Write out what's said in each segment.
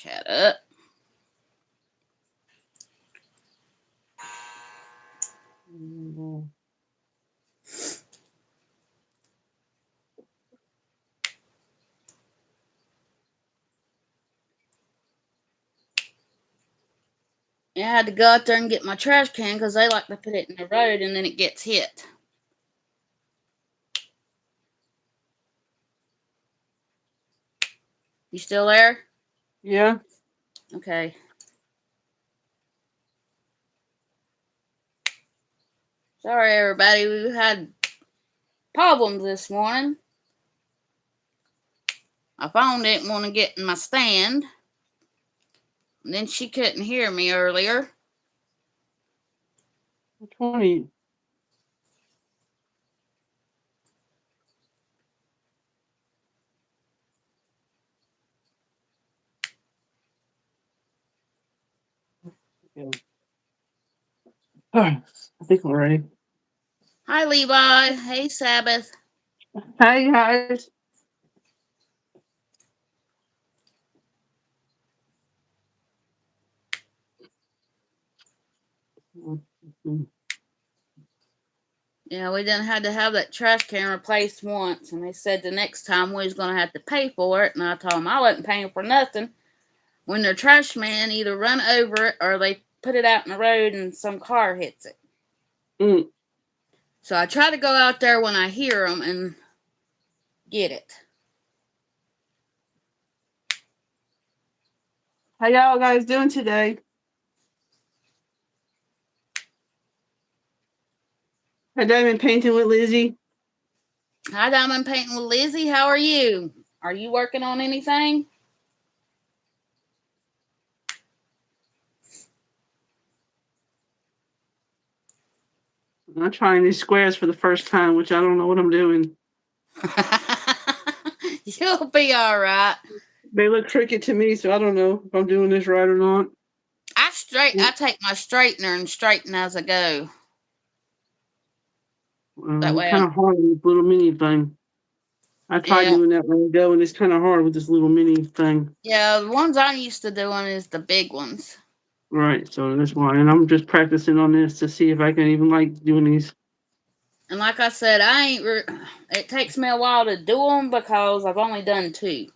Chat up. Yeah, I had to go out there and get my trash can because they like to put it in the road and then it gets hit. You still there? Yeah. Okay. Sorry, everybody. We had problems this morning. My phone didn't want to get in my stand. And then she couldn't hear me earlier. Which one are you? Yeah. All right. I think we're ready. Hi, Levi. Hey, Sabbath. Hey, guys. Yeah, we didn't had to have that trash can replaced once, and they said the next time we was gonna have to pay for it. And I told them I wasn't paying for nothing. When their trash man either run over it or they put it out in the road and some car hits it. Mm. So I try to go out there when I hear them and get it. How y'all guys doing today? Had diamond painting with Lizzie. Hi, Diamond Painting with Lizzie. How are you? Are you working on anything? I'm trying these squares for the first time, which I don't know what I'm doing. You'll be all right. They look crooked to me, so I don't know if I'm doing this right or not. I take my straightener and straighten as I go. That way, Kind of hard with this little mini thing. I tried yeah, doing that long ago, and it's kind of hard with this little mini thing. yeah. The ones I'm used to doing is the big ones. Right, so that's why. And I'm just practicing on this to see if I can even like doing these. And like I said, I ain't. It takes me a while to do them because I've only done two.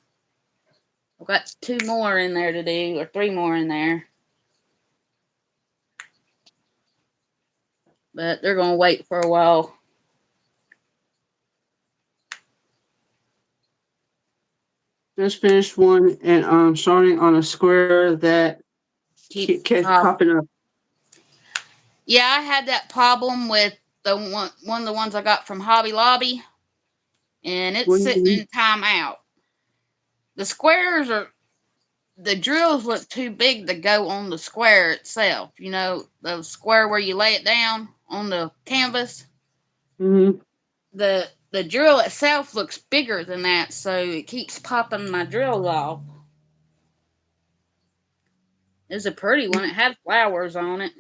I've got two more in there to do, or three more in there. But they're gonna wait for a while. Just finished one, and I'm starting on a square that Keep kept pop. popping up. Yeah, I had that problem with the one of the ones I got from Hobby Lobby, and it's What do you sitting mean? in timeout. The squares are the drills look too big to go on the square itself. You know, the square where you lay it down on the canvas. Mm-hmm. The drill itself looks bigger than that, so it keeps popping my drills off. It's a pretty one. It had flowers on it.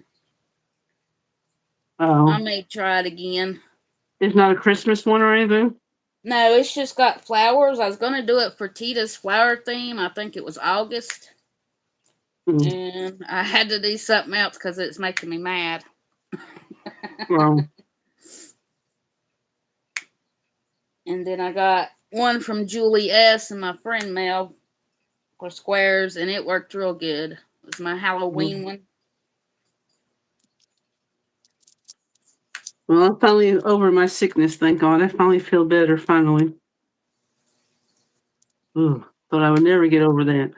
I Oh, may try it again. it's not a Christmas one or anything. No, it's just got flowers. I was gonna do it for Tita's flower theme. I think it was August, Mm. and I had to do something else because it's making me mad. Well, And then I got one from Julie S. and my friend Mel for squares, and it worked real good. It was my Halloween mm. one. Well, I'm finally over my sickness. Thank God, I finally feel better. Finally. Ooh, thought I would never get over that.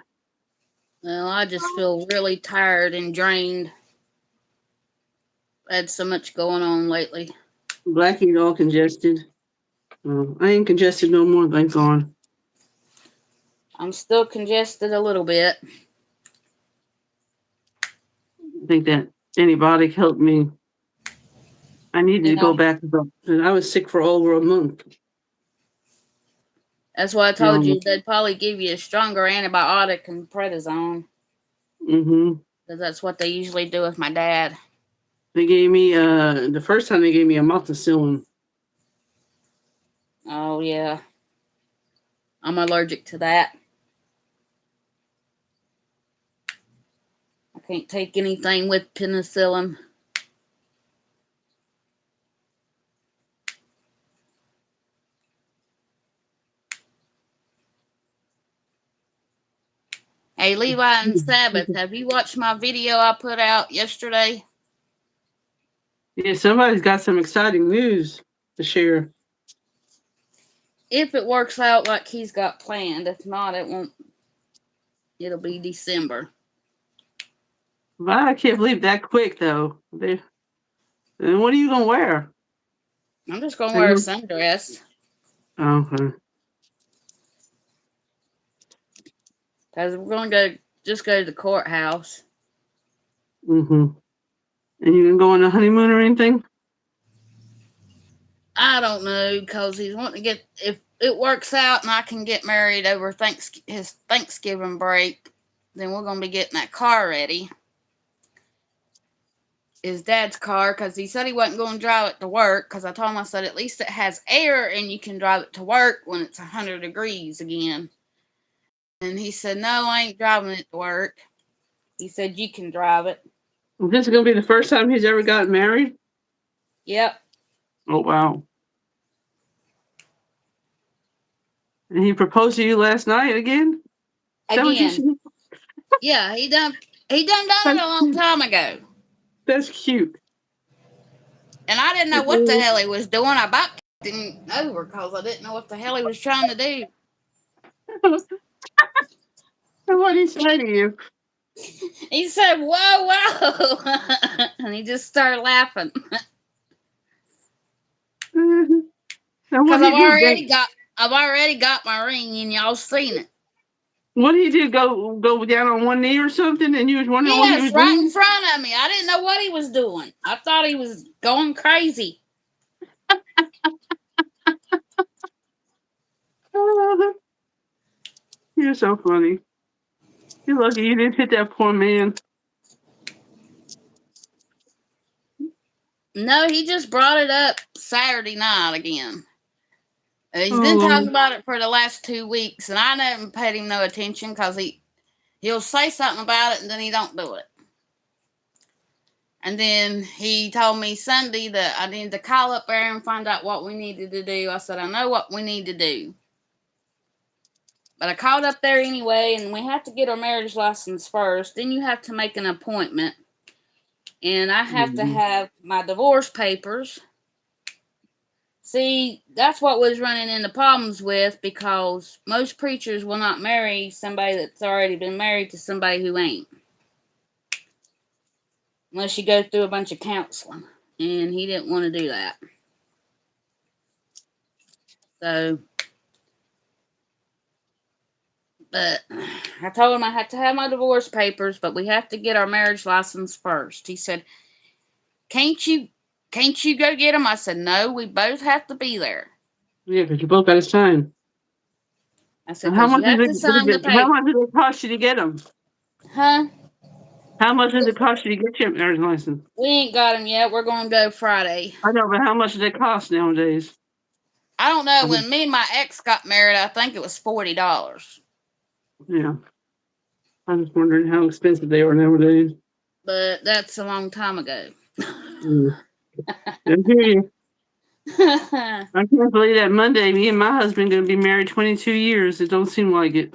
Well, I just feel really tired and drained. I had so much going on lately. Blackie's all congested. I ain't congested no more. Thank God. I'm still congested a little bit. I think that antibiotic helped me. I needed to Yeah, go back. I was sick for over a month. that's why I You told know. you they'd probably give you a stronger antibiotic than prednisone, Mm-hmm. because that's what they usually do with my dad. They gave me the first time they gave me amoxicillin. Oh yeah, I'm allergic to that. can't take anything with penicillin. Hey, Levi and Sabbath, have you watched my video I put out yesterday? Yeah, somebody's got some exciting news to share. If it works out like he's got planned, if not, it won't. It'll be December. But I can't believe that quick though. And what are you gonna wear? I'm just gonna Are wear a you sundress okay. because we're gonna go to the courthouse. Mm-hmm. And you gonna go on a honeymoon or anything? I don't know because he's wanting to get if it works out and I can get married over his Thanksgiving break, then we're gonna be getting that car ready. His dad's car because he said he wasn't going to drive it to work because I told him I said at least it has air and you can drive it to work when it's 100 degrees again. And he said no, I ain't driving it to work. He said you can drive it. This is gonna be the first time he's ever gotten married. Yep. Oh wow! And he proposed to you last night again. Is that what you Again. said? Yeah, he done it That's a long cute. time ago. That's cute. And I didn't know what the hell he was doing. I about kicked him over because I didn't know what the hell he was trying to do. What did he say to you? He said, "Whoa, whoa," and he just started laughing And what because did he do? I've already got my ring and y'all seen it. What did he do? Go down on one knee or something? And you was wondering what he Yes, was right in doing. front of me. I didn't know what he was doing. I thought he was going crazy. You're so funny. You're lucky you didn't hit that poor man. No, he just brought it up Saturday night again. He's been talking Oh, about it for the last 2 weeks, and I never paid him no attention because he'll say something about it and then he don't do it. And then he told me Sunday that I needed to call up there and find out what we needed to do. I said, I know what we need to do. But I called up there anyway, and we have to get our marriage license first. Then you have to make an appointment. And I have to mhm. have my divorce papers. See, that's what was running into problems with because most preachers will not marry somebody that's already been married to somebody who ain't. Unless you go through a bunch of counseling. And he didn't want to do that. So, but I told him I had to have my divorce papers, but we have to get our marriage license first. He said, "Can't you go get them?" I said, "No, we both have to be there." Yeah, because you both got to sign. I said, And how "Because you much is have it? to sign the How paper." much does it cost you to get them? Huh? How much does it cost you to get your marriage license? We ain't got them yet. We're going to go Friday. I know, but how much does it cost nowadays? I don't know. I mean, When me and my ex got married, I think it was $40. yeah, I'm just wondering how expensive they are nowadays. But that's a long time ago. Mm. I hear you. I can't believe that Monday, me and my husband going to be married 22 years. It don't seem like it.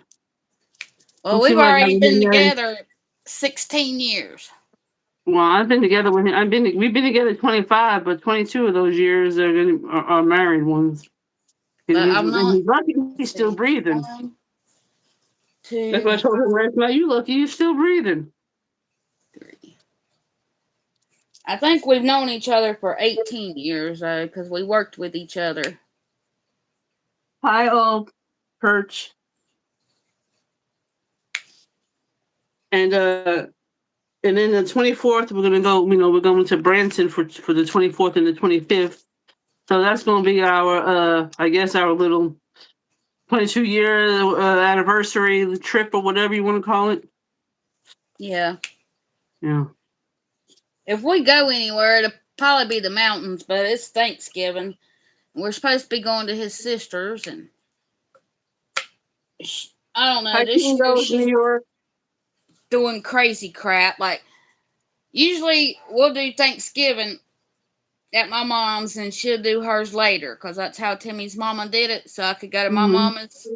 Well, Don't we've seem like already I've been been married. together 16 years. Well, I've been together with him. We've been together 25, but 22 of those years are married ones. But I'm And not. he's lucky he's Let's still see. breathing. One, That's what I two, told him last night. You lucky you still breathing. three. I think we've known each other for 18 years, though, because we worked with each other. High Oak, Perch, and and then the 24th we're gonna go. We're going to Branson for the 24th and the 25th. So that's gonna be our I guess our little 22-year anniversary trip or whatever you want to call it. Yeah. Yeah. If we go anywhere, it'll probably be the mountains, but it's Thanksgiving. We're supposed to be going to his sister's, and I don't know. Hi, This year Kingo, New she York. doing crazy crap. Like, usually we'll do Thanksgiving at my mom's and she'll do hers later because that's how Timmy's mama did it. So I could go to my Mhm. mama's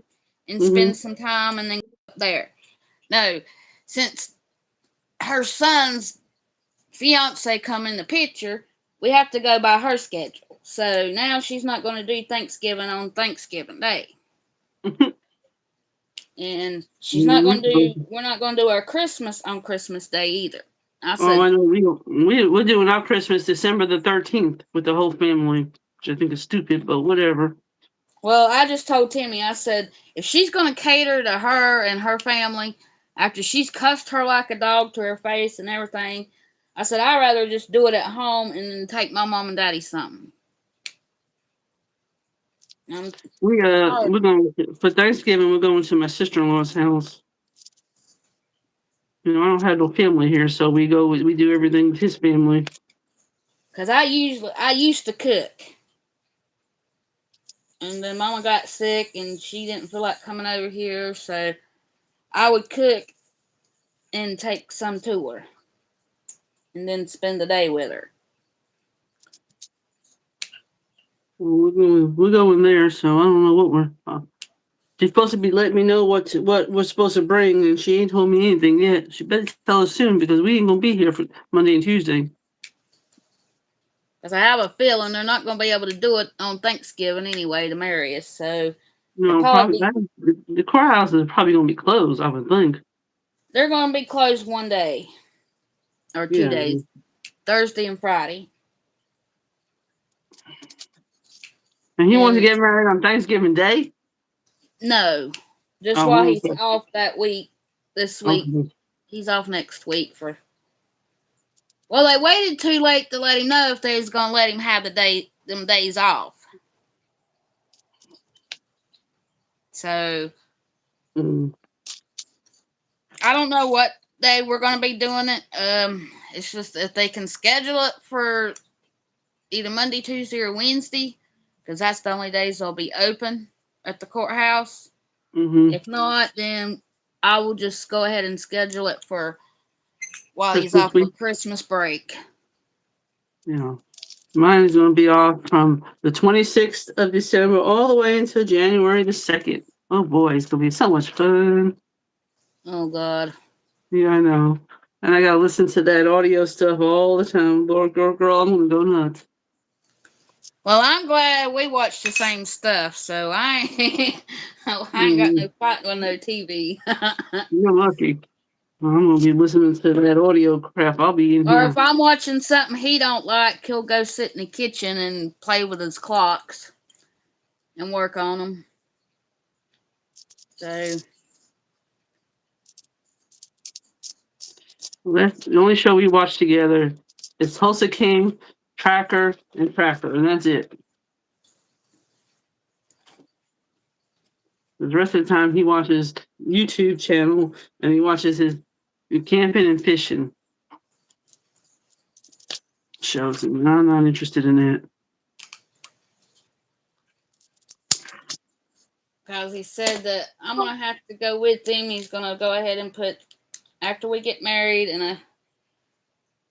and spend Mhm. some time and then go up there. No, since her son's fiance come in the picture, we have to go by her schedule. So now she's not going to do Thanksgiving on Thanksgiving Day. And she's not going to do, we're not going to do our Christmas on Christmas Day either. I Oh, said, I know. We're doing our Christmas December the 13th with the whole family, which I think is stupid, but whatever. well, I just told Timmy, I said, if she's going to cater to her and her family after she's cussed her like a dog to her face and everything, I said, I'd rather just do it at home and then take my mom and daddy something. I'm tired We're going for Thanksgiving. We're going to my sister-in-law's house. You know, I don't have no family here, so we do everything with his family. because I used to cook, and then Mama got sick and she didn't feel like coming over here, so I would cook and take some to her, and then spend the day with her. Well, we're going there, so I don't know what we're. She's supposed to be letting me know what we're supposed to bring, and she ain't told me anything yet. She better tell us soon because we ain't gonna be here for Monday and Tuesday. Because I have a feeling they're not going to be able to do it on Thanksgiving anyway to marry us, so You it'll know, probably probably be, the courthouse is probably gonna be closed. I would think. they're going to be closed one day or two Yeah, days, Thursday and Friday. and he wants to And get married on Thanksgiving Day. no, just while Oh, he's okay. off that week, this week, Okay. he's off next week for. Well, they waited too late to let him know if they was gonna let him have them days off. So Mm, I don't know what day we're gonna be doing it. It's just if they can schedule it for either Monday, Tuesday, or Wednesday, because that's the only days they'll be open at the courthouse. mm-hmm. If not, then I will just go ahead and schedule it for while he's Christmas off for week. Christmas break. You know, mine is gonna be off from the 26th of December all the way until January the 2nd. Oh boy, it's gonna be so much fun. Oh God. Yeah, I know. And I gotta listen to that audio stuff all the time. Lord, girl, I'm gonna go nuts. Well, I'm glad we watch the same stuff, so I ain't got Mm, no fight with no TV. you're lucky. I'm gonna be listening to that audio crap. I'll be in Or if here. I'm watching something he don't like, he'll go sit in the kitchen and play with his clocks and work on them. So Well, that's the only show we watch together. It's Tulsa King, Tracker, and Tracker, and that's it. The rest of the time, he watches YouTube channel and he watches his camping and fishing shows. And I'm not interested in that. because he said that I'm gonna have to go with him. He's gonna go ahead and put after we get married, and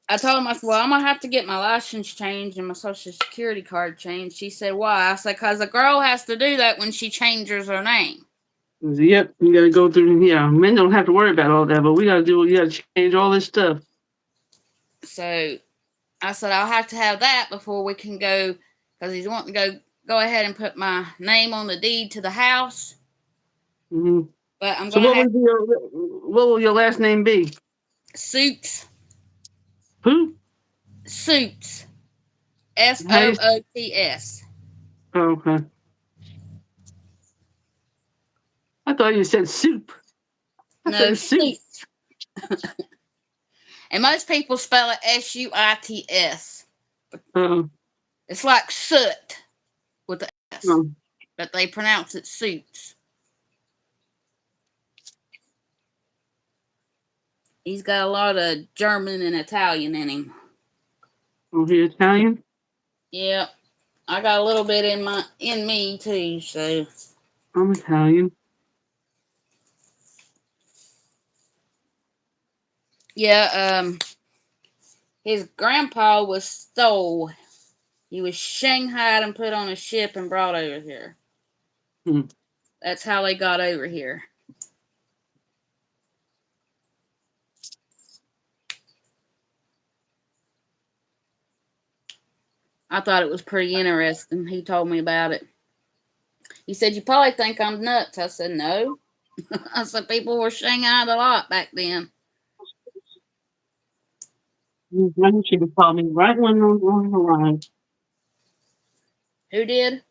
I told him, I said, well, I'm gonna have to get my license changed and my social security card changed. She said, why? I said, because a girl has to do that when she changes her name. He said, yep, you gotta go through. Yeah, men don't have to worry about all that, but we gotta do. You gotta change all this stuff. So I said, I'll have to have that before we can go, because he's wanting to go ahead and put my name on the deed to the house. Hmm. But I'm So gonna have what will your last name be? suits, Who? suits, S How O you? O T S. Oh, okay. I thought you said soup. I No, said soup. suits. And most people spell it SUITS. Uh, It's like soot with the S, no. but they pronounce it suits. He's got a lot of German and Italian in him. Oh, he Italian? Yep, I got a little bit in me too. So I'm Italian. Yeah, his grandpa was stole. He was shanghaied and put on a ship and brought over here. Hmm. That's how they got over here. I thought it was pretty interesting. He told me about it. He said, "You probably think I'm nuts." I said, "No." I said, "People were shanghaied a lot back then." I want you to call me right when I'm on the line. Who did?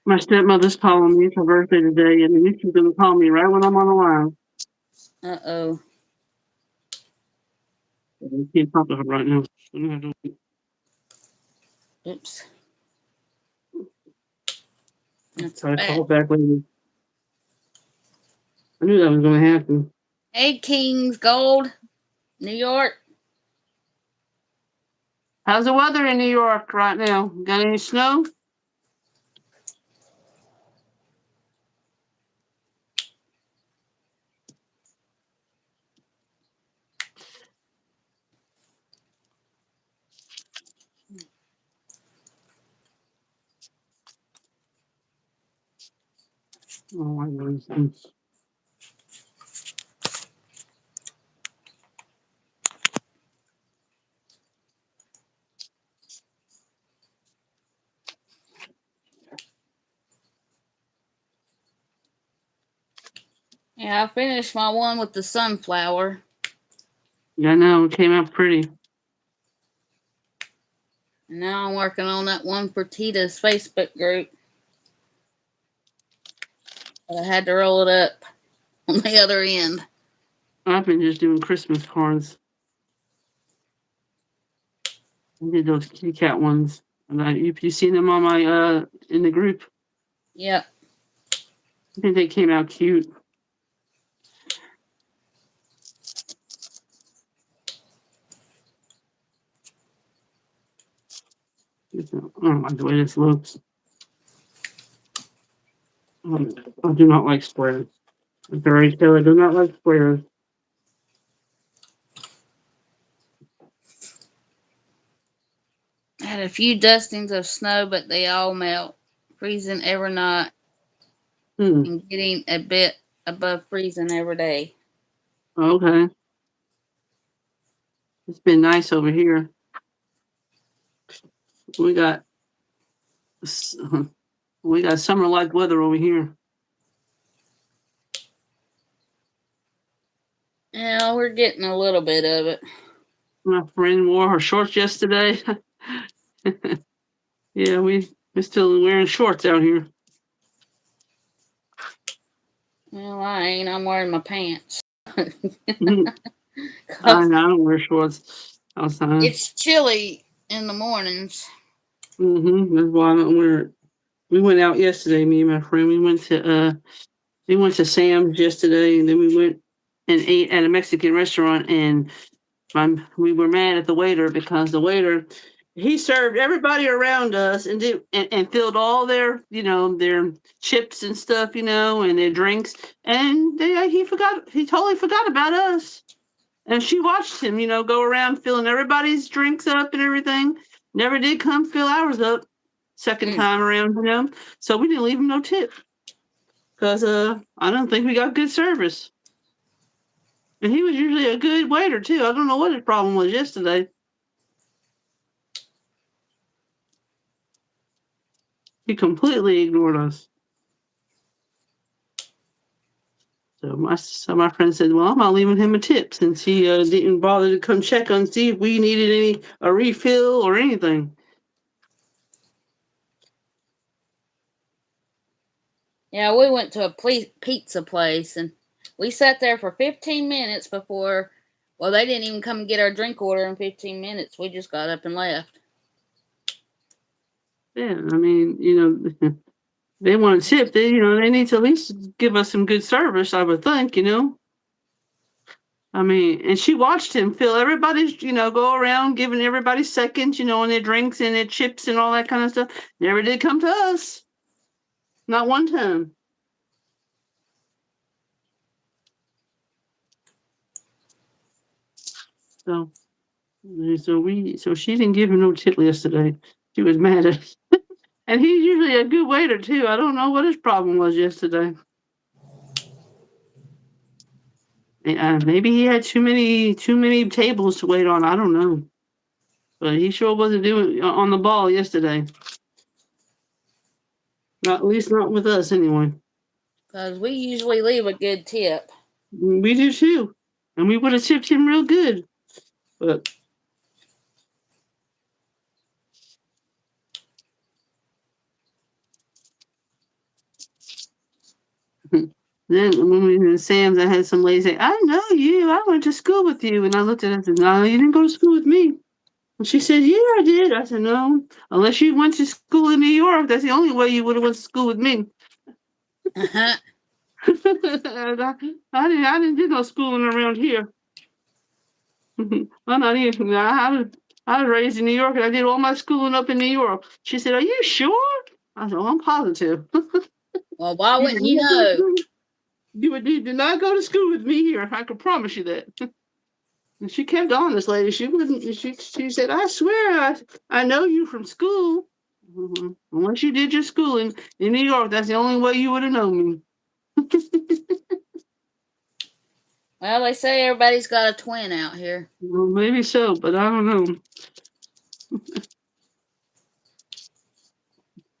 My stepmother's calling me. It's her birthday today, and she's going to call me right when I'm on the line. Uh oh. I can't talk to her right now. Oops. I'll That's a try to bad. call back later. I knew that was going to happen. Hey, Kings Gold, New York. How's the weather in New York right now? Got any snow? Oh, I know. Yeah, I finished my one with the sunflower. Yeah, I know. It came out pretty. And now I'm working on that one for Tita's Facebook group. But I had to roll it up on the other end. I've been just doing Christmas cards. I did those kitty cat ones. And if you seen them on my in the group, Yep. I think they came out cute. I don't like the way this looks. I do not like squares. Like I already said, I do not like squares. I had a few dustings of snow, but they all melt, freezing every night Hmm. and getting a bit above freezing every day. Okay. It's been nice over here. We got we got summer like weather over here. Yeah, we're getting a little bit of it. My friend wore her shorts yesterday. Yeah, we're still wearing shorts out here. Well, I ain't. I'm wearing my pants. I 'Cause don't wear shorts outside. it's chilly in the mornings. That's why I don't wear it. We went out yesterday, me and my friend. We went to Sam's yesterday, and then we went and ate at a Mexican restaurant. And we were mad at the waiter because the waiter he served everybody around us and and filled all their their chips and stuff and their drinks, and he totally forgot about us. And she watched him go around filling everybody's drinks up and everything. Never did come fill ours up second Mm. time around. So we didn't leave him no tip because I don't think we got good service. And he was usually a good waiter too. I don't know what his problem was yesterday. He completely ignored us. So my friend said, "Well, I'm not leaving him a tip since he didn't bother to come check on see if we needed a refill or anything." Yeah, we went to a pizza place and we sat there for 15 minutes before. Well, they didn't even come and get our drink order in 15 minutes. We just got up and left. Yeah, I mean, they want a tip. They need to at least give us some good service. I would think. I mean, and she watched him fill everybody's, go around giving everybody seconds, on their drinks and their chips and all that kind of stuff. Never did come to us. Not one time. So, so she didn't give him no tip yesterday. She was mad at us. And he's usually a good waiter too. I don't know what his problem was yesterday. Maybe he had too many tables to wait on. I don't know, but he sure wasn't doing on the ball yesterday. Not at least not with us anyway. Because we usually leave a good tip. We do too, and we would have tipped him real good. But then when we were in Sam's, I had some lady say, "I know you. I went to school with you." And I looked at her and said, "No, you didn't go to school with me." And she said, "Yeah, I did." I said, "No, unless you went to school in New York, that's the only way you would have went to school with me." And I didn't do no schooling around here. I'm not even. I was raised in New York, and I did all my schooling up in New York. She said, "Are you sure?" I said, "Oh, I'm positive." Well, why You did wouldn't you not go to know? school. You did not go to school with me here. I can promise you that. And she kept on. This lady, she wouldn't. She said, "I swear, I know you from school. Unless you did your schooling in New York, that's the only way you would have known me." Well, they say everybody's got a twin out here. Well, maybe so, but I don't know.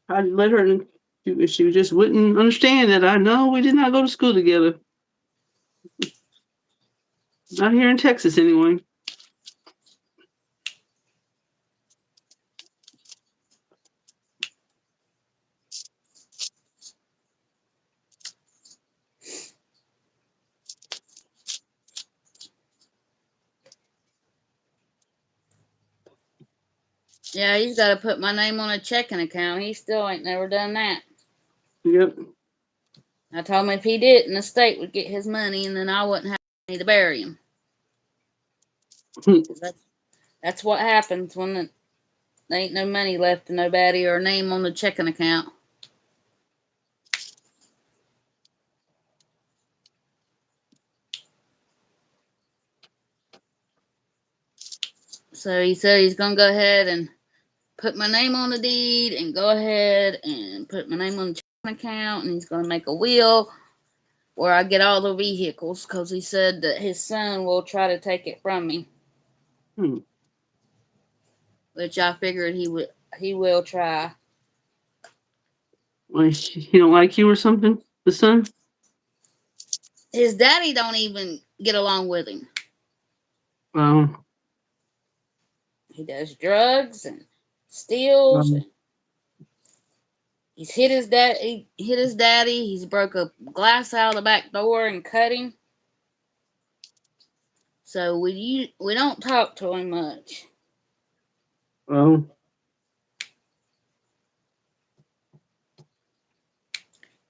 I let her, and she just wouldn't understand that. I know we did not go to school together. Not here in Texas, anyway. Yeah, he's got to put my name on a checking account. He still ain't never done that. Yep. I told him if he did, the state would get his money, and then I wouldn't have money to bury him. 'Cause that's what happens when there ain't no money left to nobody or a name on the checking account. So he said he's gonna go ahead and put my name on the deed and go ahead and put my name on the checking account, and he's gonna make a will where I get all the vehicles because he said that his son will try to take it from me, Hmm. which I figured he will try. Like he don't like you or something. The son. His daddy don't even get along with him. Wow. He does drugs and steals, Um, and he's hit his dad. He hit his daddy. He's broke a glass out of the back door and cut him. So we don't talk to him much. well.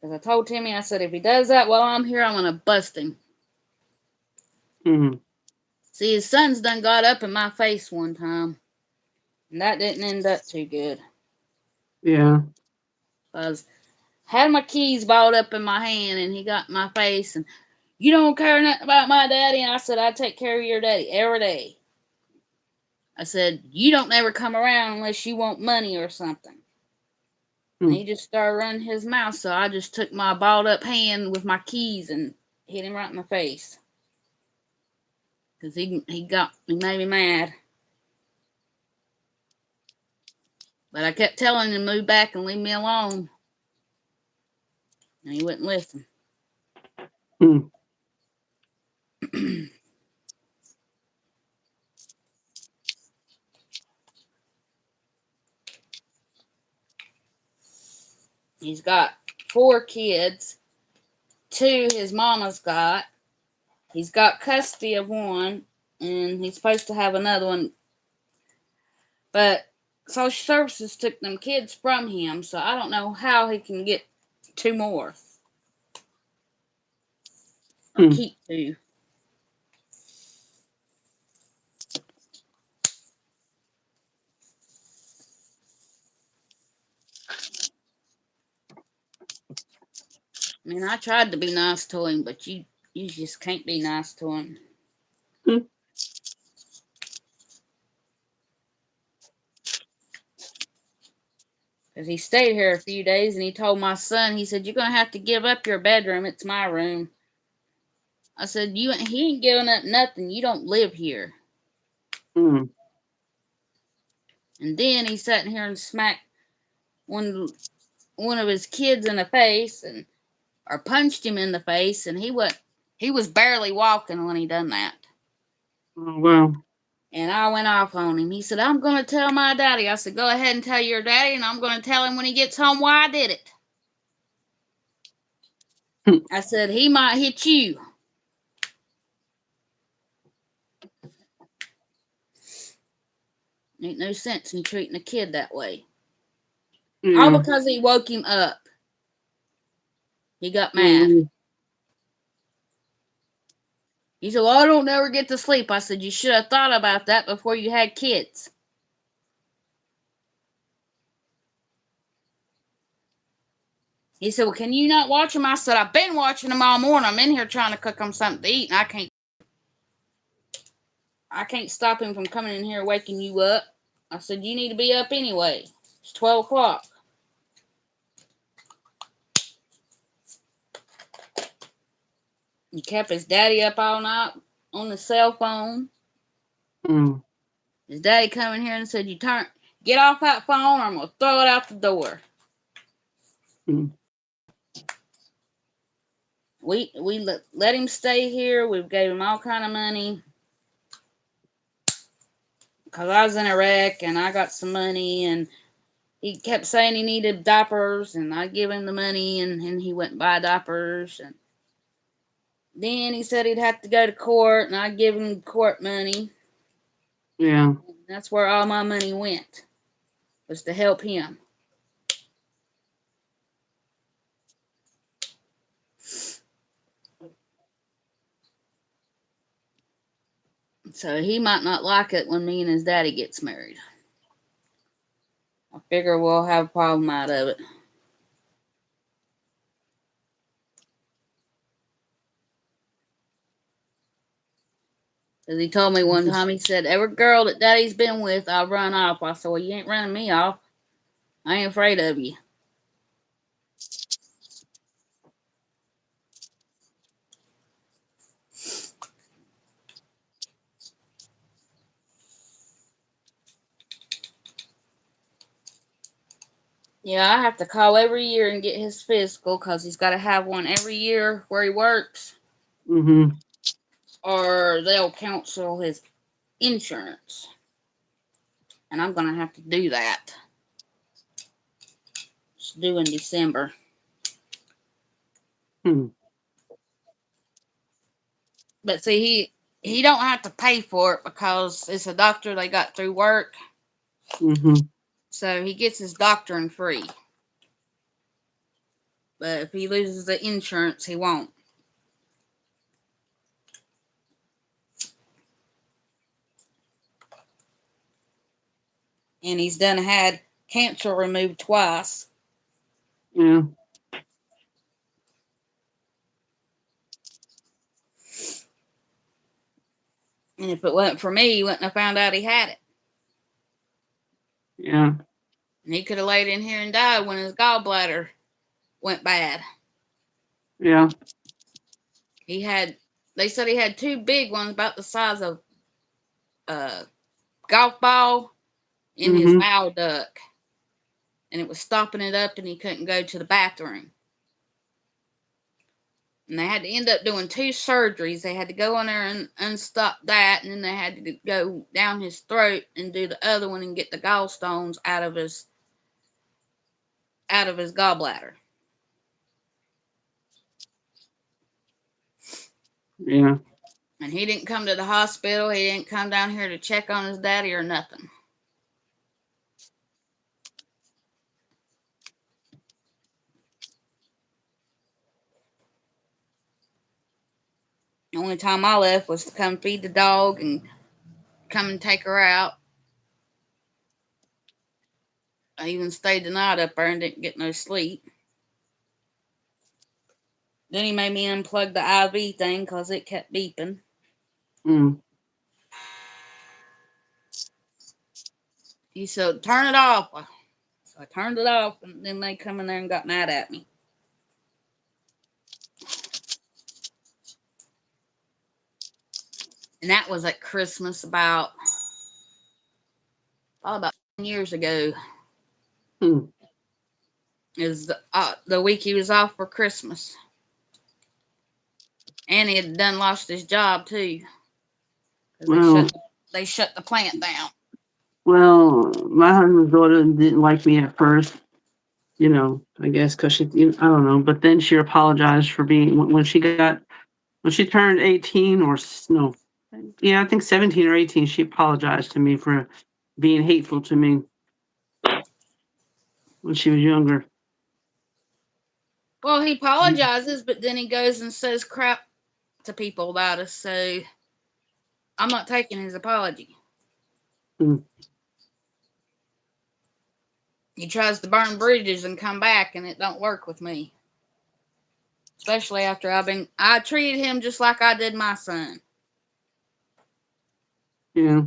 Because I told Timmy, I said if he does that while I'm here, I'm gonna bust him. Hmm. See, his son's done got up in my face one time, and that didn't end up too good. Yeah. Cause had my keys balled up in my hand, and he got in my face, and you don't care nothing about my daddy. And I said I take care of your daddy every day. I said you don't never come around unless you want money or something. And Hmm. he just started running his mouth, so I just took my balled up hand with my keys and hit him right in the face. Cause he made me mad. But I kept telling him to move back and leave me alone, and he wouldn't listen. Hmm. He's got 4 kids. 2 his mama's got. He's got custody of one, and he's supposed to have another one. But social services took them kids from him, so I don't know how he can get 2 more or Hmm. keep 2. I mean, I tried to be nice to him, but you just can't be nice to him. Hmm. Because he stayed here a few days and he told my son, he said, "You're going to have to give up your bedroom. It's my room." I said, he ain't giving up nothing. You don't live here. Mm. And then he sat in here and smacked one of his kids in the face and or punched him in the face, and he was barely walking when he done that. Oh, wow. And I went off on him. He said, "I'm going to tell my daddy." I said, "Go ahead and tell your daddy, and I'm going to tell him when he gets home why I did it." I said, "He might hit you." Ain't no sense in treating a kid that way. All Yeah. because he woke him up. He got mad. Mm. He said, "Well, I don't never get to sleep." I said, "You should have thought about that before you had kids." He said, "Well, can you not watch them?" I said, "I've been watching them all morning. I'm in here trying to cook them something to eat, and I can't stop him from coming in here waking you up." I said, "You need to be up anyway. It's 12 o'clock." He kept his daddy up all night on the cell phone. Mm. His daddy come in here and said, "Get off that phone or I'm going to throw it out the door." Mm. We let him stay here. We gave him all kind of money because I was in a wreck and I got some money, and he kept saying he needed diapers, and I give him the money, and he went and buy diapers. And then he said he'd have to go to court, and I give him court money. Yeah. That's where all my money went, was to help him. So he might not like it when me and his daddy gets married. I figure we'll have a problem out of it. Because he told me one time, he said, "Every girl that daddy's been with, I'll run off." I said, "Well, you ain't running me off. I ain't afraid of you." Yeah, I have to call every year and get his physical because he's got to have one every year where he works, Mm-hmm. or they'll cancel his insurance. And I'm going to have to do that. It's due in December. Mm. But see, he don't have to pay for it because it's a doctor they got through work. Mm-hmm. So he gets his doctoring free. But if he loses the insurance, he won't. And he's done had cancer removed twice. Yeah. And if it wasn't for me, he wouldn't have found out he had it. Yeah. And he could have laid in here and died when his gallbladder went bad. Yeah. He had, they said he had two big ones about the size of a golf ball in his Mm-hmm. bowel duct. And it was stopping it up and he couldn't go to the bathroom. And they had to end up doing two surgeries. They had to go in there and unstop that, and then they had to go down his throat and do the other one and get the gallstones out of his gallbladder. Yeah. And he didn't come to the hospital. He didn't come down here to check on his daddy or nothing. The only time I left was to come feed the dog and come and take her out. I even stayed the night up there and didn't get no sleep. Then he made me unplug the IV thing because it kept beeping. Mm. He said, "Turn it off." So I turned it off, and then they come in there and got mad at me. And that was at Christmas about 10 years ago. Hmm. Is the week he was off for Christmas, and he had done lost his job too because Well, they shut the plant down. my husband's daughter didn't like me at first. I guess because I don't know. But then she apologized for being when she turned 18 no, yeah, I think 17 or 18. She apologized to me for being hateful to me when she was younger. Well, he apologizes, but then he goes and says crap to people about us. So I'm not taking his apology. Mm, He tries to burn bridges and come back, and it don't work with me. Especially after I treated him just like I did my son. yeah.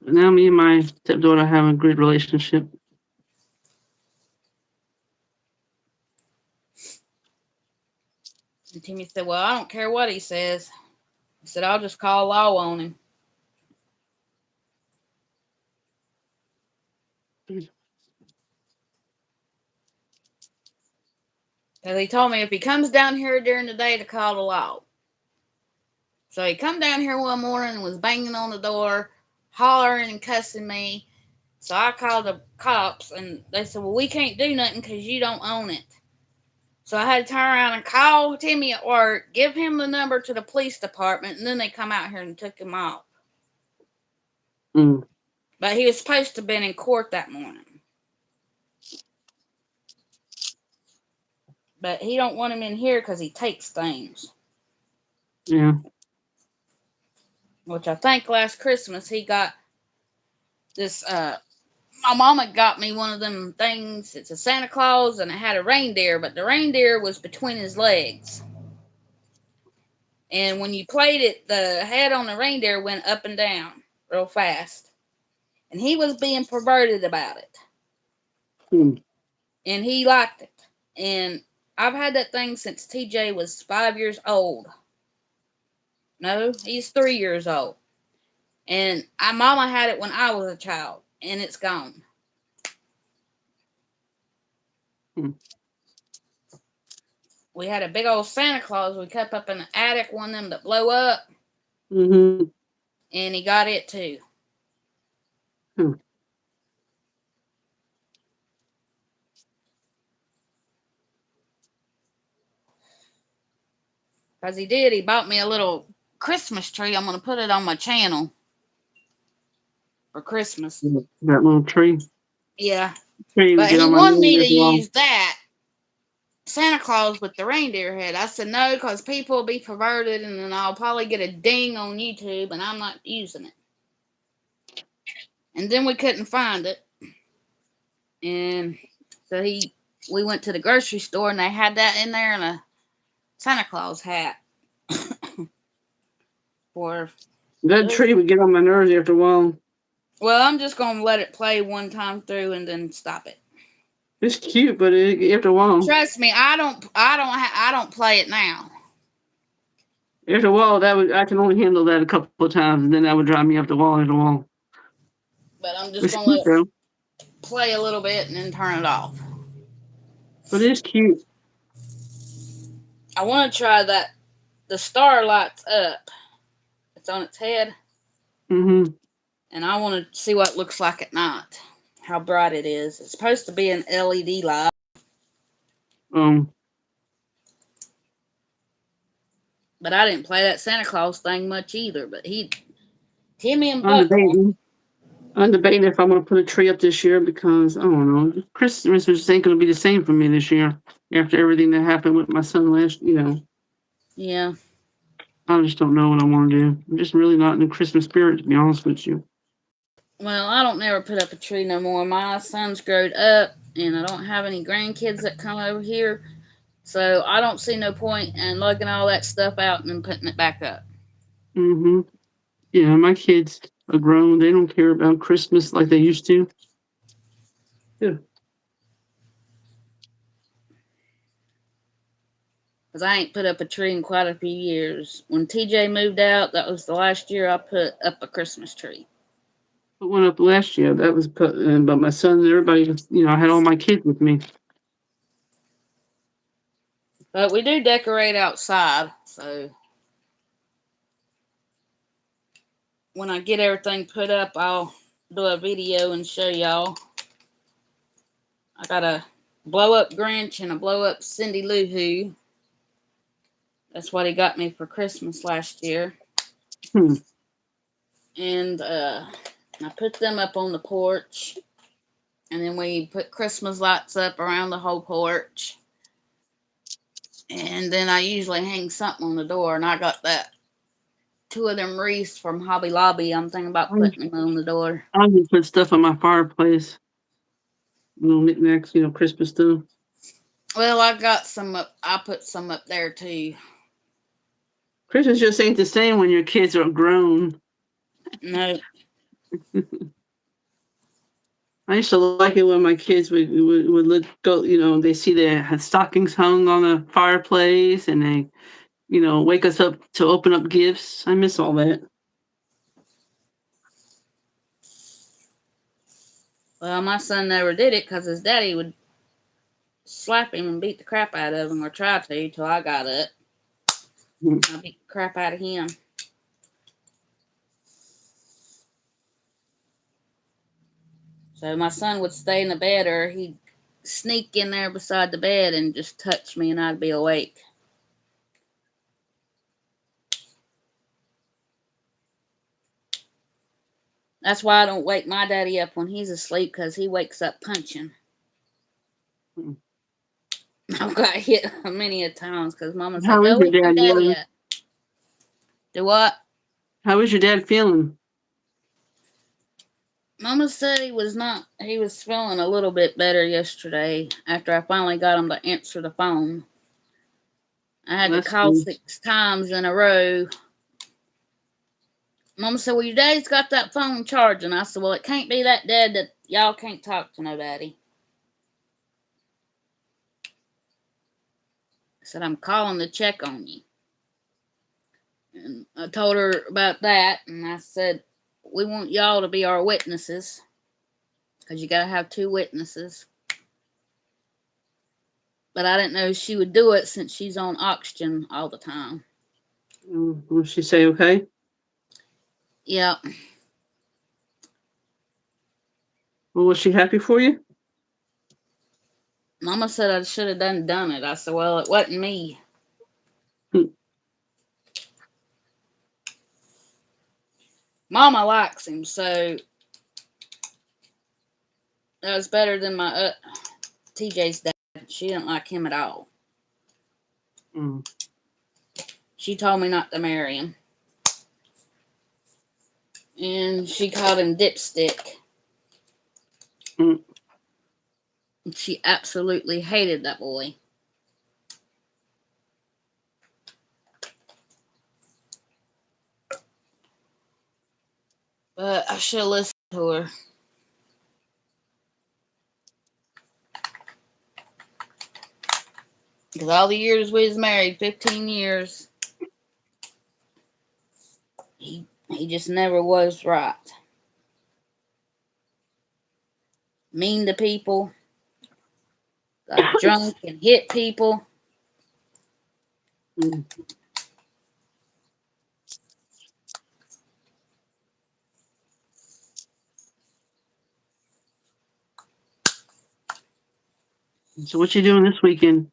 Now me and my stepdaughter have a good relationship. And Timmy said, "Well, I don't care what he says." He said, "I'll just call law on him." Because he told me if he comes down here during the day to call the law. So he come down here one morning and was banging on the door, hollering and cussing me. So I called the cops, and they said, "Well, we can't do nothing because you don't own it." So I had to turn around and call Timmy at work, give him the number to the police department, and then they come out here and took him off. Mm, But he was supposed to have been in court that morning. But he don't want him in here because he takes things. yeah. Which I think last Christmas he got this. My mama got me one of them things. It's a Santa Claus and it had a reindeer, but the reindeer was between his legs. And when you played it, the head on the reindeer went up and down real fast. And he was being perverted about it. Mm, And he liked it. And I've had that thing since TJ was 5 years old. No, he's 3 years old. And mama had it when I was a child, and it's gone. mm, We had a big old Santa Claus we kept up in the attic, one of them that blow up, mm-hmm. and he got it too. Mm, Because he did, he bought me a little Christmas tree. I'm going to put it on my channel for Christmas. that little Yeah. tree would But get he on my wanted me nerves to as well. use that Santa Claus with the reindeer head. I said no, because people will be perverted, and then I'll probably get a ding on YouTube, and I'm not using it. And then we couldn't find it. And so we went to the grocery store, and they had that in there, and a Santa Claus hat for. That tree would get on my nerves after a while. Well, I'm just gonna let it play one time through and then stop it. It's cute, but after a while, Trust me, I don't play it now. I can only handle that a couple of times, and then that would drive me up the wall after a while. But I'm just It's gonna cute let it though, play a little bit and then turn it off. but it's cute. I want to try that. The star lights up. It's on its head, Mm-hmm. and I want to see what it looks like at night. How bright it is. It's supposed to be an LED light, Um, but I didn't play that Santa Claus thing much either. But Timmy and I'm Buck. debating. I'm debating if I'm gonna put a tree up this year because I don't know. Christmas just ain't gonna be the same for me this year after everything that happened with my son last. Yeah. I just don't know what I want to do. I'm just really not in the Christmas spirit, to be honest with you. Well, I don't never put up a tree no more. My son's growed up, and I don't have any grandkids that come over here, so I don't see no point in lugging all that stuff out and then putting it back up. Mm-hmm. Yeah, my kids are grown. They don't care about Christmas like they used to. Yeah. Because I ain't put up a tree in quite a few years. When TJ moved out, that was the last year I put up a Christmas tree. Put one up last year. That was put, but my son and everybody, I had all my kids with me. But we do decorate outside, so when I get everything put up, I'll do a video and show y'all. I got a blow up Grinch and a blow up Cindy Lou Who. That's what he got me for Christmas last year. Hmm. And I put them up on the porch. And then we put Christmas lights up around the whole porch. And then I usually hang something on the door. And I got that two of them wreaths from Hobby Lobby. I'm thinking about I putting them on the door. I just put stuff on my fireplace. Knickknacks, Christmas stuff. Well, I got some up. I put some up there too. Christmas just ain't the same when your kids are grown. No, I used to like it when my kids would let go. They see they had stockings hung on the fireplace, and they, wake us up to open up gifts. I miss all that. well, my son never did it because his daddy would slap him and beat the crap out of him, or try to, till I got up. Mm. I beat the crap out of him. So my son would stay in the bed, or he'd sneak in there beside the bed and just touch me, and I'd be awake. That's why I don't wake my daddy up when he's asleep, because he wakes up punching. Mm. I've got hit many a times because Mama said, How is "Go your wake your dad daddy doing? up." Do what? How is your dad feeling? Mama said he was not. He was feeling a little bit better yesterday after I finally got him to answer the phone. I had to That's call good. 6 times in a row. Mama said, "Well, your daddy's got that phone charging." I said, "Well, it can't be that dead that y'all can't talk to nobody." I said, "I'm calling to check on you." And I told her about that, and I said, "We want y'all to be our witnesses, because you got to have two witnesses." But I didn't know she would do it since she's on oxygen all the time. Will she say okay? Yeah, Well, was she happy for you? Mama said I should have done it. I said, "Well, it wasn't me." Hmm. Mama likes him, so that was better than my TJ's dad. She didn't like him at all. Mm. She told me not to marry him, and she called him Dipstick. Mm. She absolutely hated that boy. But I should have listened to her. Because all the years we was married, 15 years, he just never was right. Mean to people, got drunk and hit people. Mm. So what you doing this weekend?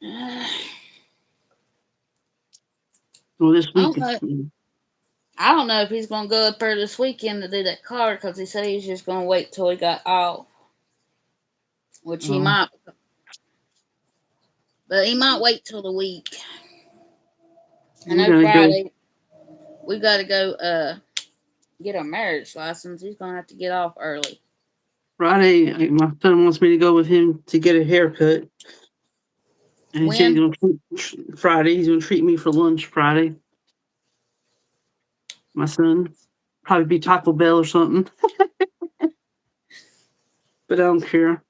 I Well, this don't weekend. know. I don't know if he's gonna go up there this weekend to do that card, because he said he was just gonna wait till he got off, which he Oh, might, but he might wait till the week. I we know gotta go Friday we got to go get our marriage license. He's gonna have to get off early. Friday. My son wants me to go with him to get a haircut, and he said he's When? gonna Friday. He's gonna treat me for lunch Friday. My son probably be Taco Bell or something. but I don't care.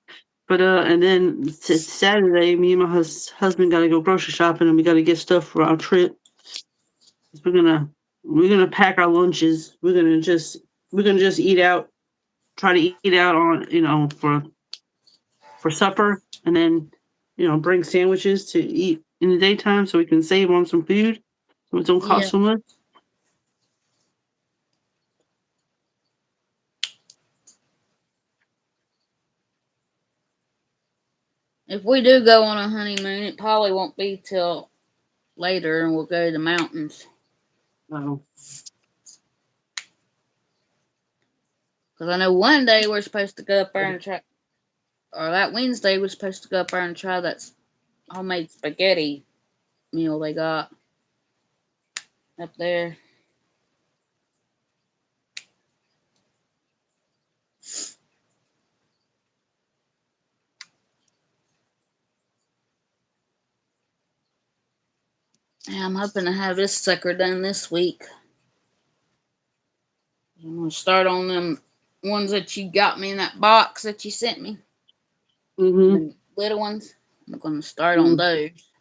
But and then Saturday, me and my husband got to go grocery shopping, and we got to get stuff for our trip. We're gonna we're gonna pack our lunches. We're gonna just eat out. Try to eat out on for supper, and then bring sandwiches to eat in the daytime so we can save on some food, so it don't cost Yeah. so much. If we do go on a honeymoon, it probably won't be till later, and we'll go to the mountains. Oh, Because I know one day we're supposed to go up there and try, or that Wednesday we're supposed to go up there and try that homemade spaghetti meal they got up there. Yeah, I'm hoping to have this sucker done this week. I'm gonna start on them ones that you got me in that box that you sent me, mm-hmm. the little ones. I'm gonna start on Mm. those.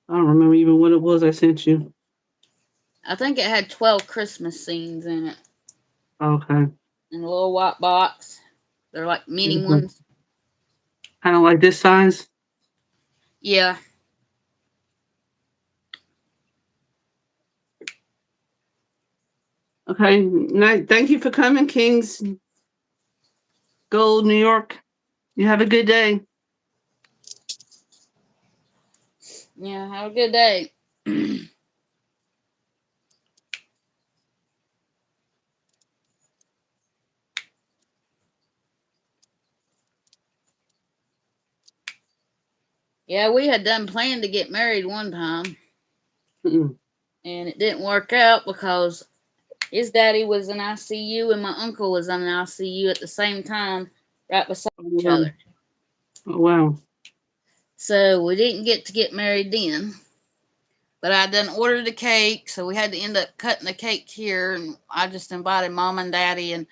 I don't remember even what it was I sent you. I think it had 12 Christmas scenes in it, Okay. in a little white box. They're like mini Okay. ones. Kind of like this size. Yeah. Okay. Thank you for coming, Kings Gold, New York. You have a good day. Yeah. Have a good day. Yeah, we had done planned to get married one time, Mm-mm. and it didn't work out because his daddy was in ICU and my uncle was in ICU at the same time, right beside Oh, each wow. other. Oh, wow. So we didn't get to get married then. But I done ordered the cake, so we had to end up cutting the cake here, and I just invited mom and daddy and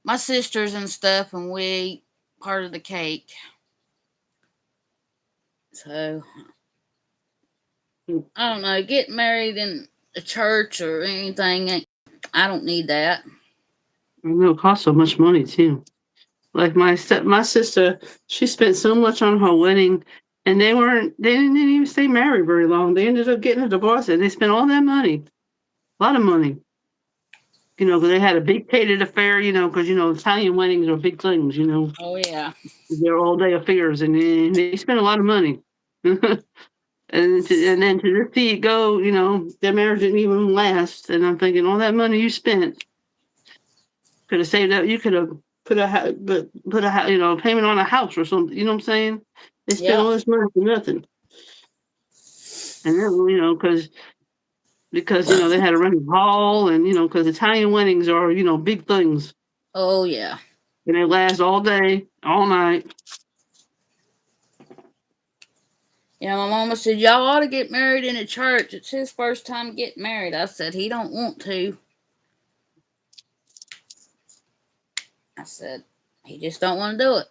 my sisters and stuff, and we part of the cake. So Mm. I don't know, getting married in a church or anything, I don't need that. I know it costs so much money too. Like my sister, she spent so much on her wedding, and they didn't even stay married very long. They ended up getting a divorce, and they spent all that money, a lot of money. 'Cause they had a big catered affair. Because Italian weddings are big things. Oh yeah. They're all day affairs, and they spend a lot of money. And then to just see it go, their marriage didn't even last. And I'm thinking, all that money you spent could have saved up. You could have put a payment on a house or something. You know what I'm saying? They spent Yep. all this money for nothing, and then because they had to rent a hall, and because Italian weddings are big things, Oh yeah. and they last all day, all night. Yeah, my mama said y'all ought to get married in a church. It's his first time getting married. I said he don't want to. I said he just don't want to do it.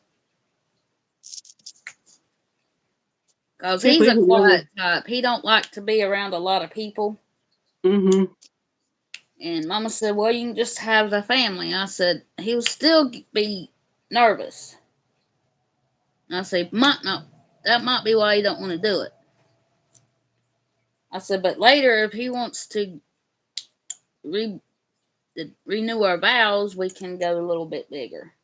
Cause People he's a even know. quiet type. He don't like to be around a lot of people. Mm-hmm. And Mama said, "Well, you can just have the family." I said he'll still be nervous. And I said, "Might not. That might be why he don't want to do it." I said, "But later, if he wants to re- renew our vows, we can go a little bit bigger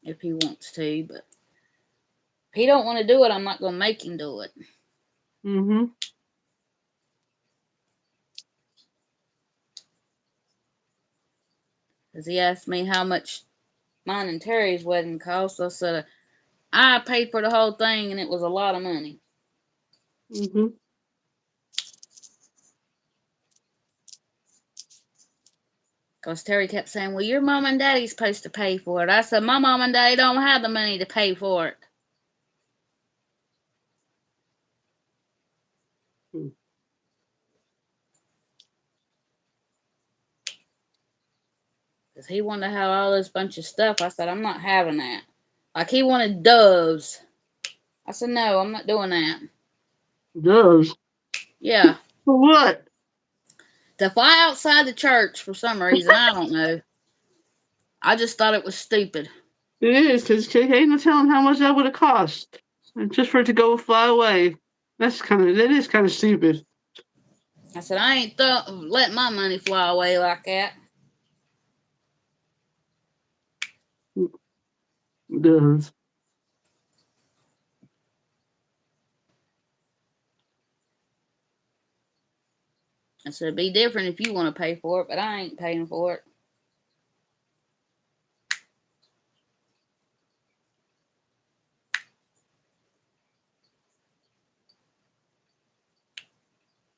if he wants to. But if he don't want to do it, I'm not gonna make him do it." Mm-hmm. Cause he asked me how much mine and Terry's wedding cost. I said I paid for the whole thing, and it was a lot of money. Mm-hmm. Because Terry kept saying, "Well, your mom and daddy's supposed to pay for it." I said, "My mom and daddy don't have the money to pay for it." Because he wanted to have all this bunch of stuff. I said, I'm not having that. Like, he wanted doves. I said, no, I'm not doing that. Does. Yeah. For what? To fly outside the church for some reason. I don't know. I just thought it was stupid. It is, because ain't no telling how much that would have cost. And just for it to go fly away. That is kind of stupid. I said, I ain't letting my money fly away like that. It does. I said, it'd be different if you want to pay for it, but I ain't paying for it.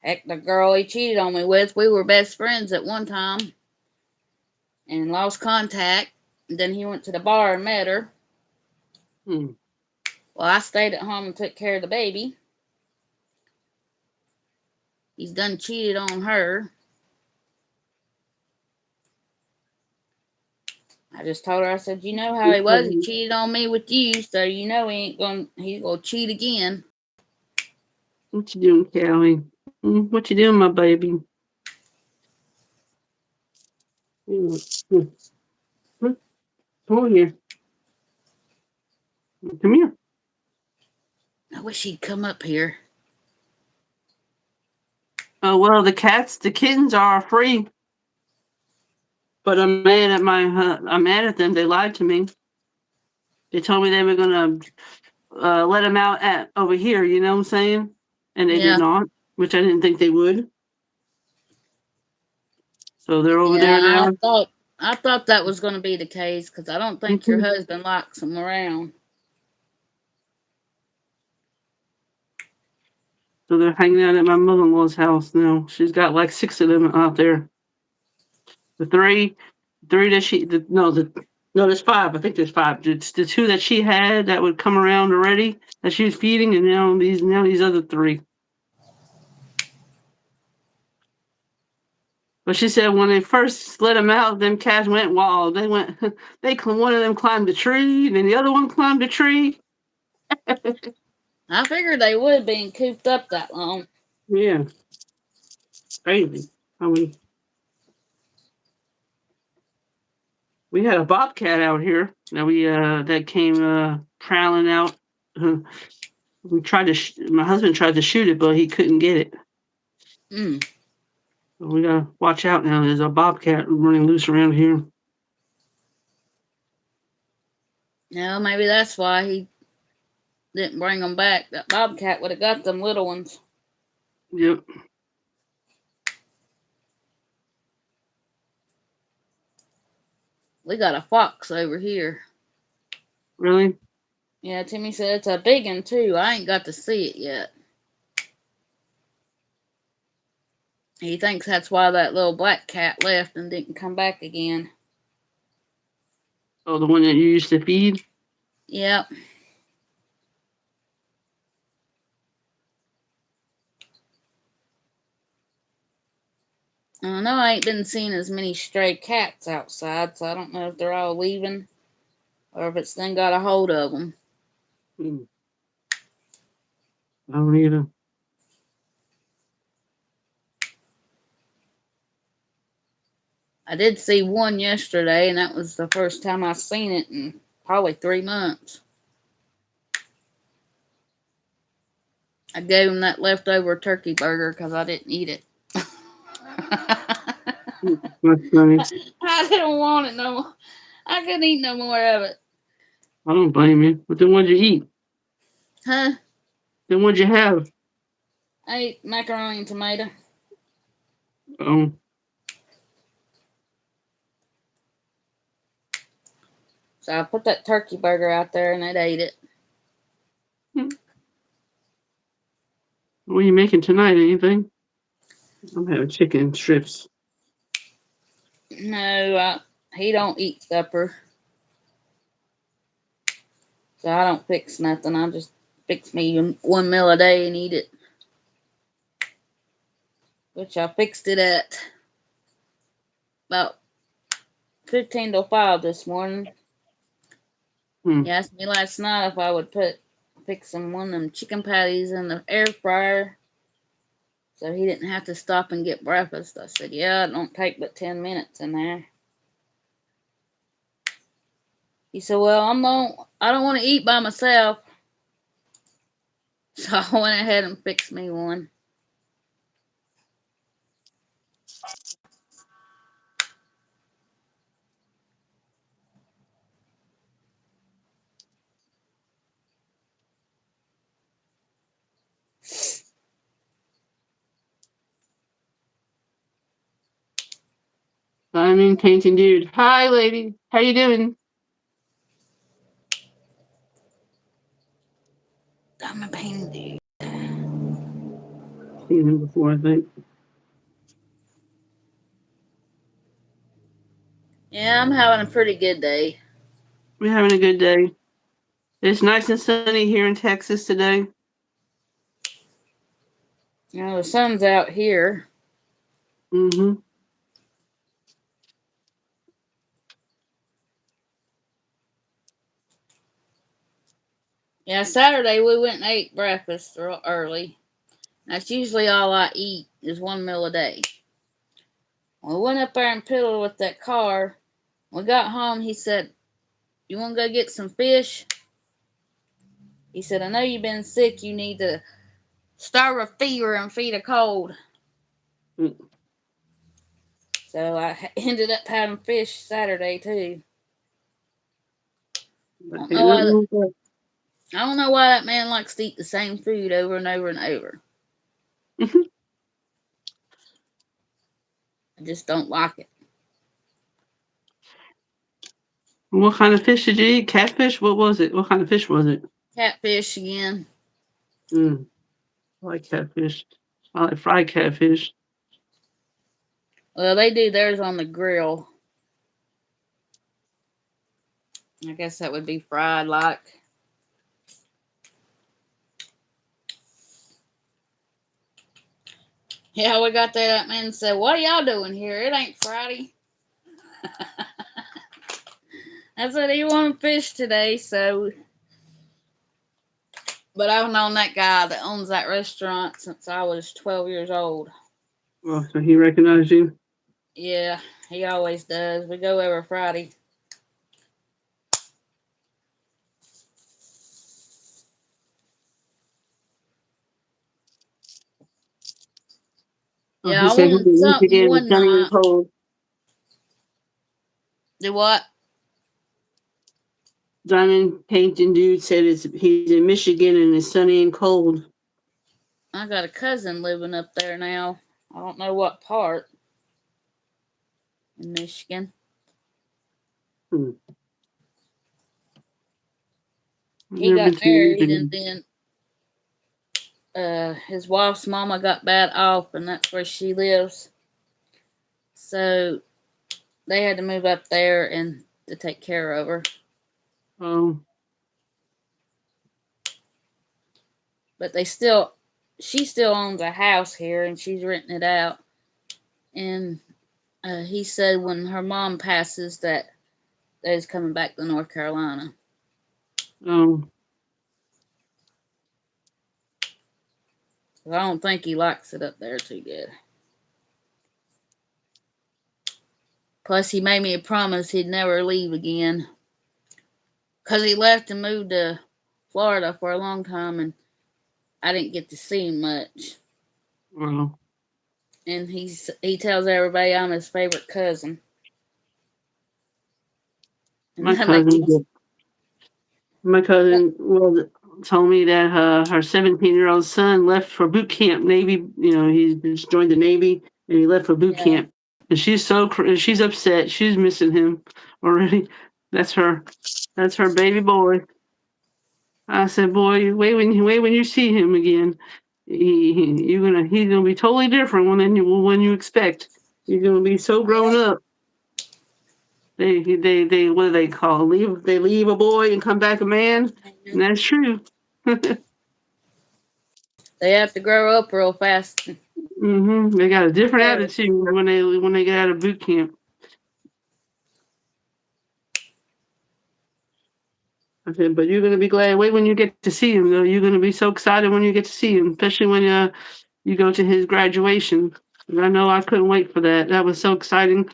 Heck, the girl he cheated on me with, we were best friends at one time and lost contact. And then he went to the bar and met her. Hmm. Well, I stayed at home and took care of the baby. He's done cheated on her. I just told her, I said, you know how he was. He cheated on me with you, so you know he's gonna cheat again. What you doing, Callie? What you doing, my baby? Come on here. Come here. I wish he'd come up here. Oh well, the kittens are free, but I'm mad at them. They lied to me. They told me they were gonna let them out at over here. You know what I'm saying? And they did Yeah. not, which I didn't think they would. So they're over Yeah, there now. I thought that was going to be the case because I don't think your Mhm. husband likes them around. So they're hanging out at my mother-in-law's house now. She's got like 6 of them out there. The three that no, there's five. I think there's five. It's the two that she had that would come around already that she was feeding, and now these other three. But she said when they first let them out, them cats went wild. They went, one of them climbed a tree, and then the other one climbed a tree. I figured they would being cooped up that long. Yeah, crazy. I mean, we had a bobcat out here that came prowling out. My husband tried to shoot it, but he couldn't get it. Mm. So we gotta watch out now. There's a bobcat running loose around here. No, maybe that's why he didn't bring them back. That bobcat would have got them little ones. Yep. We got a fox over here. Really? Yeah, Timmy said it's a big one too. I ain't got to see it yet. He thinks that's why that little black cat left and didn't come back again. Oh, the one that you used to feed? Yep. I know I ain't been seeing as many stray cats outside, so I don't know if they're all leaving or if it's then got a hold of them. Hmm. I don't either. I did see one yesterday, and that was the first time I seen it in probably 3 months. I gave him that leftover turkey burger because I didn't eat it. That's funny. I didn't want it no more. I couldn't eat no more of it. I don't blame you. But then what'd you eat? Huh? Then what'd you have? I ate macaroni and tomato. Oh, So I put that turkey burger out there and they ate it. what are you making tonight? Anything? I'm having chicken strips. No, he don't eat supper. So I don't fix nothing. I just fix me one meal a day and eat it. Which I fixed it at about 15 to 5 this morning. Hmm. He asked me last night if I would fix some one of them chicken patties in the air fryer so he didn't have to stop and get breakfast. I said, yeah, it don't take but 10 minutes in there. He said, well, I don't want to eat by myself. So I went ahead and fixed me one. Diamond painting dude. Hi, lady. How you doing? I'm a pain dude. Seen him before, I think. Yeah, I'm having a pretty good day. We're having a good day. It's nice and sunny here in Texas today. You know, the sun's out here. Mm-hmm. Yeah, Saturday we went and ate breakfast real early. That's usually all I eat is one meal a day. We went up there and piddled with that car. We got home. He said, "You want to go get some fish?" He said, "I know you've been sick. You need to starve a fever and feed a cold." Mm. So I ended up having fish Saturday too. I don't Okay, know why. nothing like that. I don't know why that man likes to eat the same food over and over and over. I just don't like it. What kind of fish did you eat? Catfish? What was it? What kind of fish was it? Catfish again. Mm, I like catfish. I like fried catfish. Well, they do theirs on the grill. I guess that would be fried like. Yeah, we got there. That man said, "What are y'all doing here? It ain't Friday." I said, "He wanted fish today, so." But I've known that guy that owns that restaurant since I was 12 years old. Oh, so he recognized you? Yeah, he always does. We go every Friday. Oh, Yeah, he I said he's wanted in something Michigan. It's one sunny and night. cold. Do what? Diamond painting dude said he's in Michigan and it's sunny and cold. I got a cousin living up there now. I don't know what part in Michigan. Hmm. I've He never been got to married and Michigan. then his wife's mama got bad off and that's where she lives. So they had to move up there and to take care of her. Oh, But she still owns a house here and she's renting it out. And he said when her mom passes that they's coming back to North Carolina. oh, So I don't think he likes it up there too good. Plus, he made me a promise he'd never leave again. Because he left and moved to Florida for a long time and I didn't get to see him much. well, And he tells everybody I'm his favorite cousin. And my that makes cousin, me. my cousin told me that her 17-year-old son left for boot camp. Navy, he just joined the Navy and he left for boot Yeah. camp. And she's upset. She's missing him already. That's her. That's her baby boy. I said, boy, wait when you see him again. He's gonna be totally different when you expect. He's gonna be so grown Yep. up. They what do they call leave? They leave a boy and come back a man, and that's true. They have to grow up real fast. They got a different Parents. attitude when they get out of boot camp. I said, but you're gonna be glad. Wait when you get to see him, though. You're gonna be so excited when you get to see him, especially when you go to his graduation. And I know I couldn't wait for that. That was so exciting.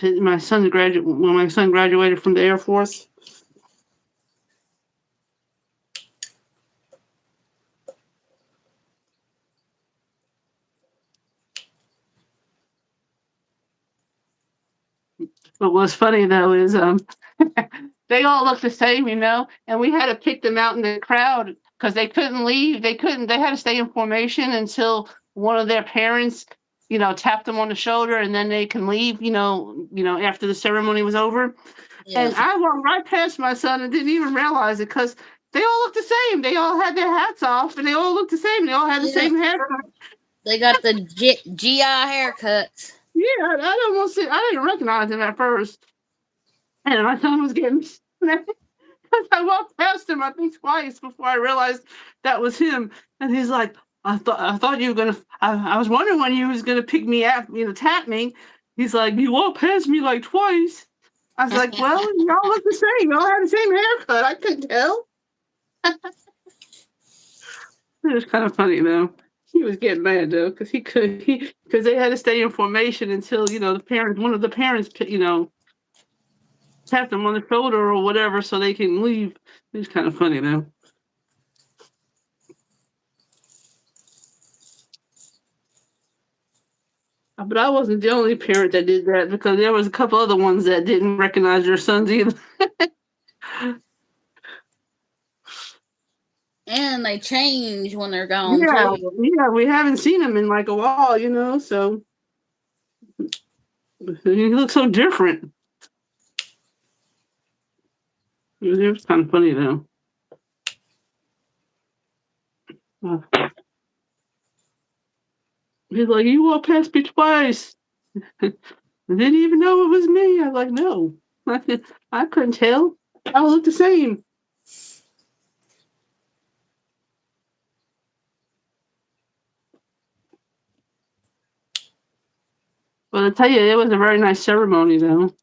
My son graduated when my son graduated from the Air Force. But what's funny though is they all look the same, and we had to pick them out in the crowd because they couldn't leave. They couldn't. They had to stay in formation until one of their parents, tapped them on the shoulder, and then they can leave. After the ceremony was over. Yeah. And I walked right past my son and didn't even realize it because they all looked the same. They all had their hats off, and they all looked the same. They all had the Yeah. same haircut. They got the GI haircuts. Yeah, I didn't recognize him at first, and my son was getting. I walked past him, I think twice before I realized that was him. And he's like, I thought you were gonna. I was wondering when you was gonna pick me up, tap me. He's like, you walked past me like twice. I was like, well, y'all look the same. Y'all had the same haircut. I couldn't tell. It was kind of funny though. He was getting mad though because because they had to stay in formation until one of the parents tapped them on the shoulder or whatever so they can leave. It was kind of funny though. But I wasn't the only parent that did that because there was a couple other ones that didn't recognize their sons either. And they change when they're gone Yeah, too. yeah, we haven't seen them in like a while, so he looks so different. It was kind of funny though. Uh, He's like, "You walked past me twice. I didn't even know it was me." I was like, "No, I couldn't tell. I look the same." But I tell you, it was a very nice ceremony though.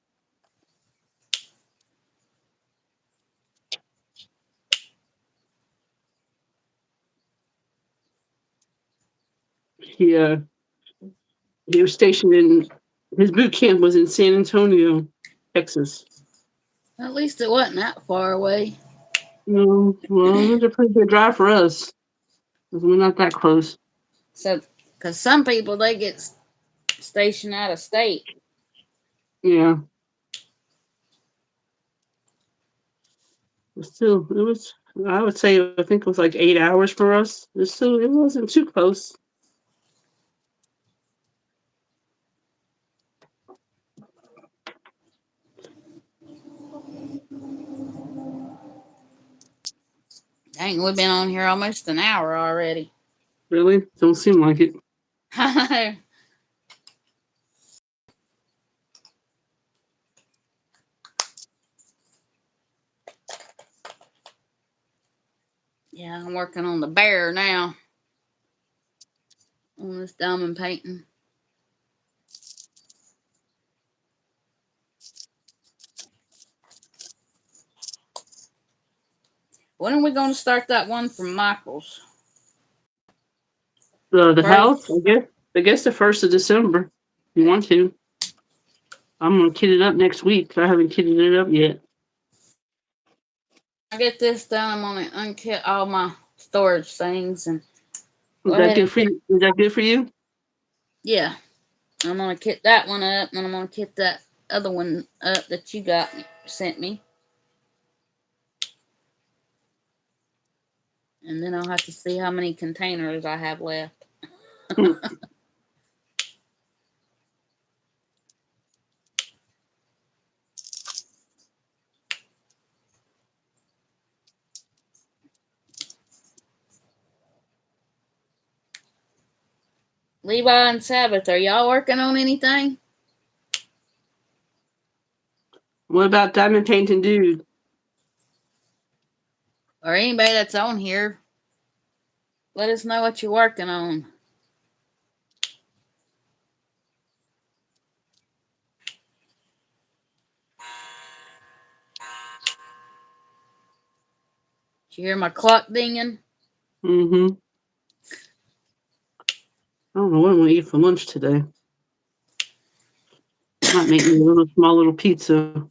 He uh, he was stationed in his boot camp was in San Antonio, Texas. At least it wasn't that far away. No, well, it was a pretty good drive for us 'cause we're not that close. So, because some people they get stationed out of state. Yeah, but still, it was. I would say I think it was like 8 hours for us. It wasn't too close. Dang, we've been on here almost an hour already. Really, don't seem like it. Yeah, I'm working on the bear now on this diamond painting. When are we going to start that one from Michael's? The First, house, I guess. I guess the 1st of December. If you want to, I'm gonna kit it up next week. I haven't kitted it up yet. I get this done. I'm gonna unkit all my storage things and Is go that ahead good and for kit. you? Is that good for you? Yeah, I'm gonna kit that one up, and I'm gonna kit that other one up that you got sent me, and then I'll have to see how many containers I have left. Levi and Sabbath, are y'all working on anything? What about diamond painting dude? Or anybody that's on here? Let us know what you're working on. You hear my clock dinging? Mm-hmm. I don't know what I'm gonna eat for lunch today. Might make me a little small little pizza.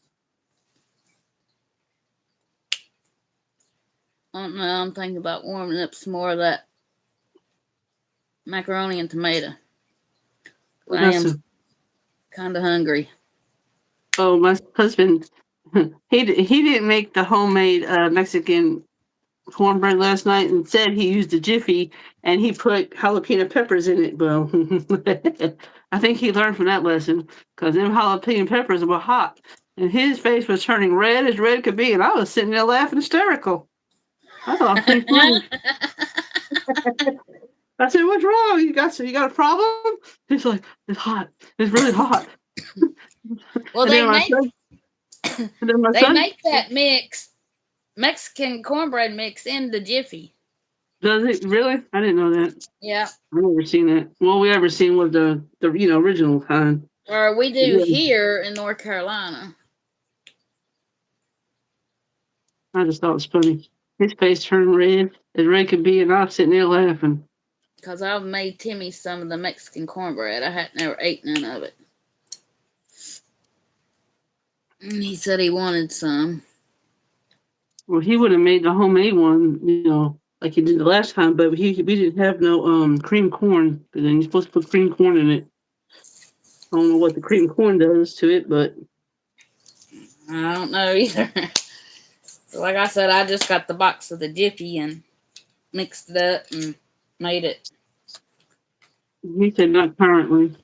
I don't know. I'm thinking about warming up some more of that macaroni and tomato. Well, I that's am a, kind of hungry. oh, my husband. He didn't make the homemade Mexican cornbread last night and said he used a jiffy and he put jalapeno peppers in it. Well, I think he learned from that lesson because them jalapeno peppers were hot and his face was turning red as red could be, and I was sitting there laughing hysterical. I thought it was pretty funny. I said, "What's wrong? You got a problem?" He's like, "It's hot. It's really hot." Well, And then my son, and then my they son, make that mix Mexican cornbread mix in the Jiffy. does it really? I didn't know that. Yeah, I never seen that. Well, we ever seen was the original kind. or we do Yeah, here in North Carolina. I just thought it was funny. His face turned red as red could be, and I was sitting there laughing. Because I've made Timmy some of the Mexican cornbread. I had never ate none of it. And he said he wanted some. Well, he would have made the homemade one, like he did the last time, but we didn't have no cream corn. Because then you're supposed to put cream corn in it. I don't know what the cream corn does to it, but I don't know either. Like I said, I just got the box of the Jiffy and mixed it up and made it. he said not currently.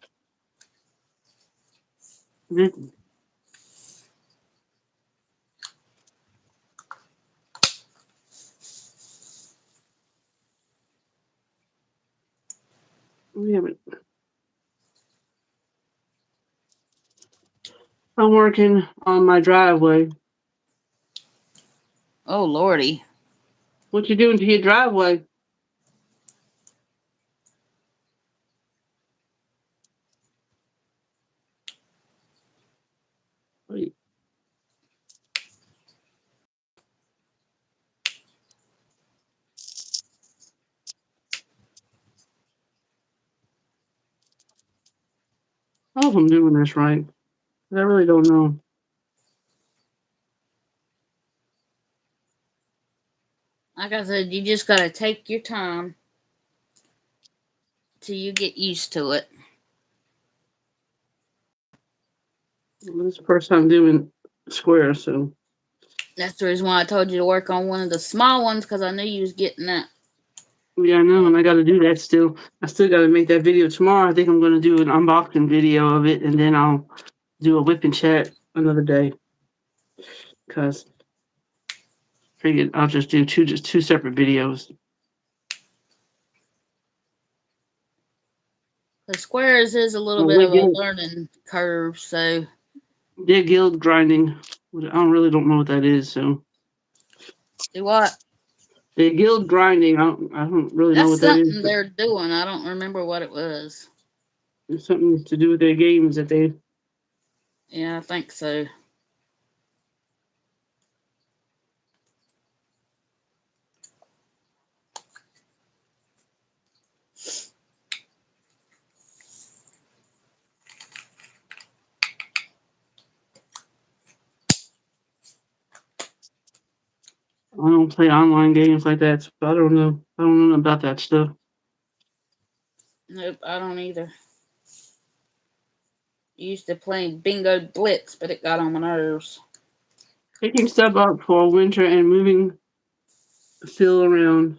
We haven't. I'm working on my driveway. Oh, Lordy. What you doing to your driveway? Wait, I hope I'm doing this right. I really don't know. Like I said, you just got to take your time till you get used to it. This is the first time doing square, so That's the reason why I told you to work on one of the small ones because I knew you was getting that. yeah, I know, and I got to do that still. I still got to make that video tomorrow. I think I'm going to do an unboxing video of it, and then I'll do a whip and chat another day. Cause figured I'll just do two separate videos. The squares is a little Well, bit of a learning curve, so they're guild grinding. I don't know what that is. So do what? they're guild grinding. I don't really know That's what that is, something but they're doing. I don't remember what it was. it's something to do with their games that they. Yeah, I think so. I don't play online games like that, so I don't know. I don't know about that stuff. Nope, I don't either. Used to play Bingo Blitz, but it got on my nerves. Picking stuff up for winter and moving fill around.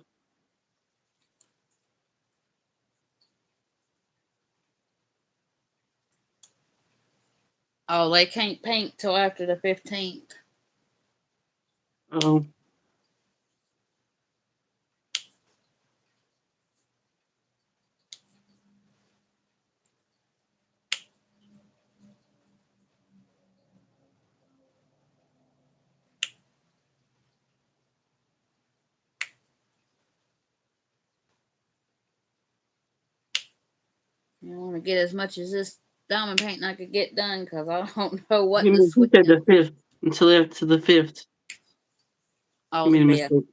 Oh, they can't paint till after the 15th. Oh, I want to get as much as this diamond painting I could get done because I don't know what he this said weekend. the 5th until after the 5th. Oh, He the made a 5th. mistake.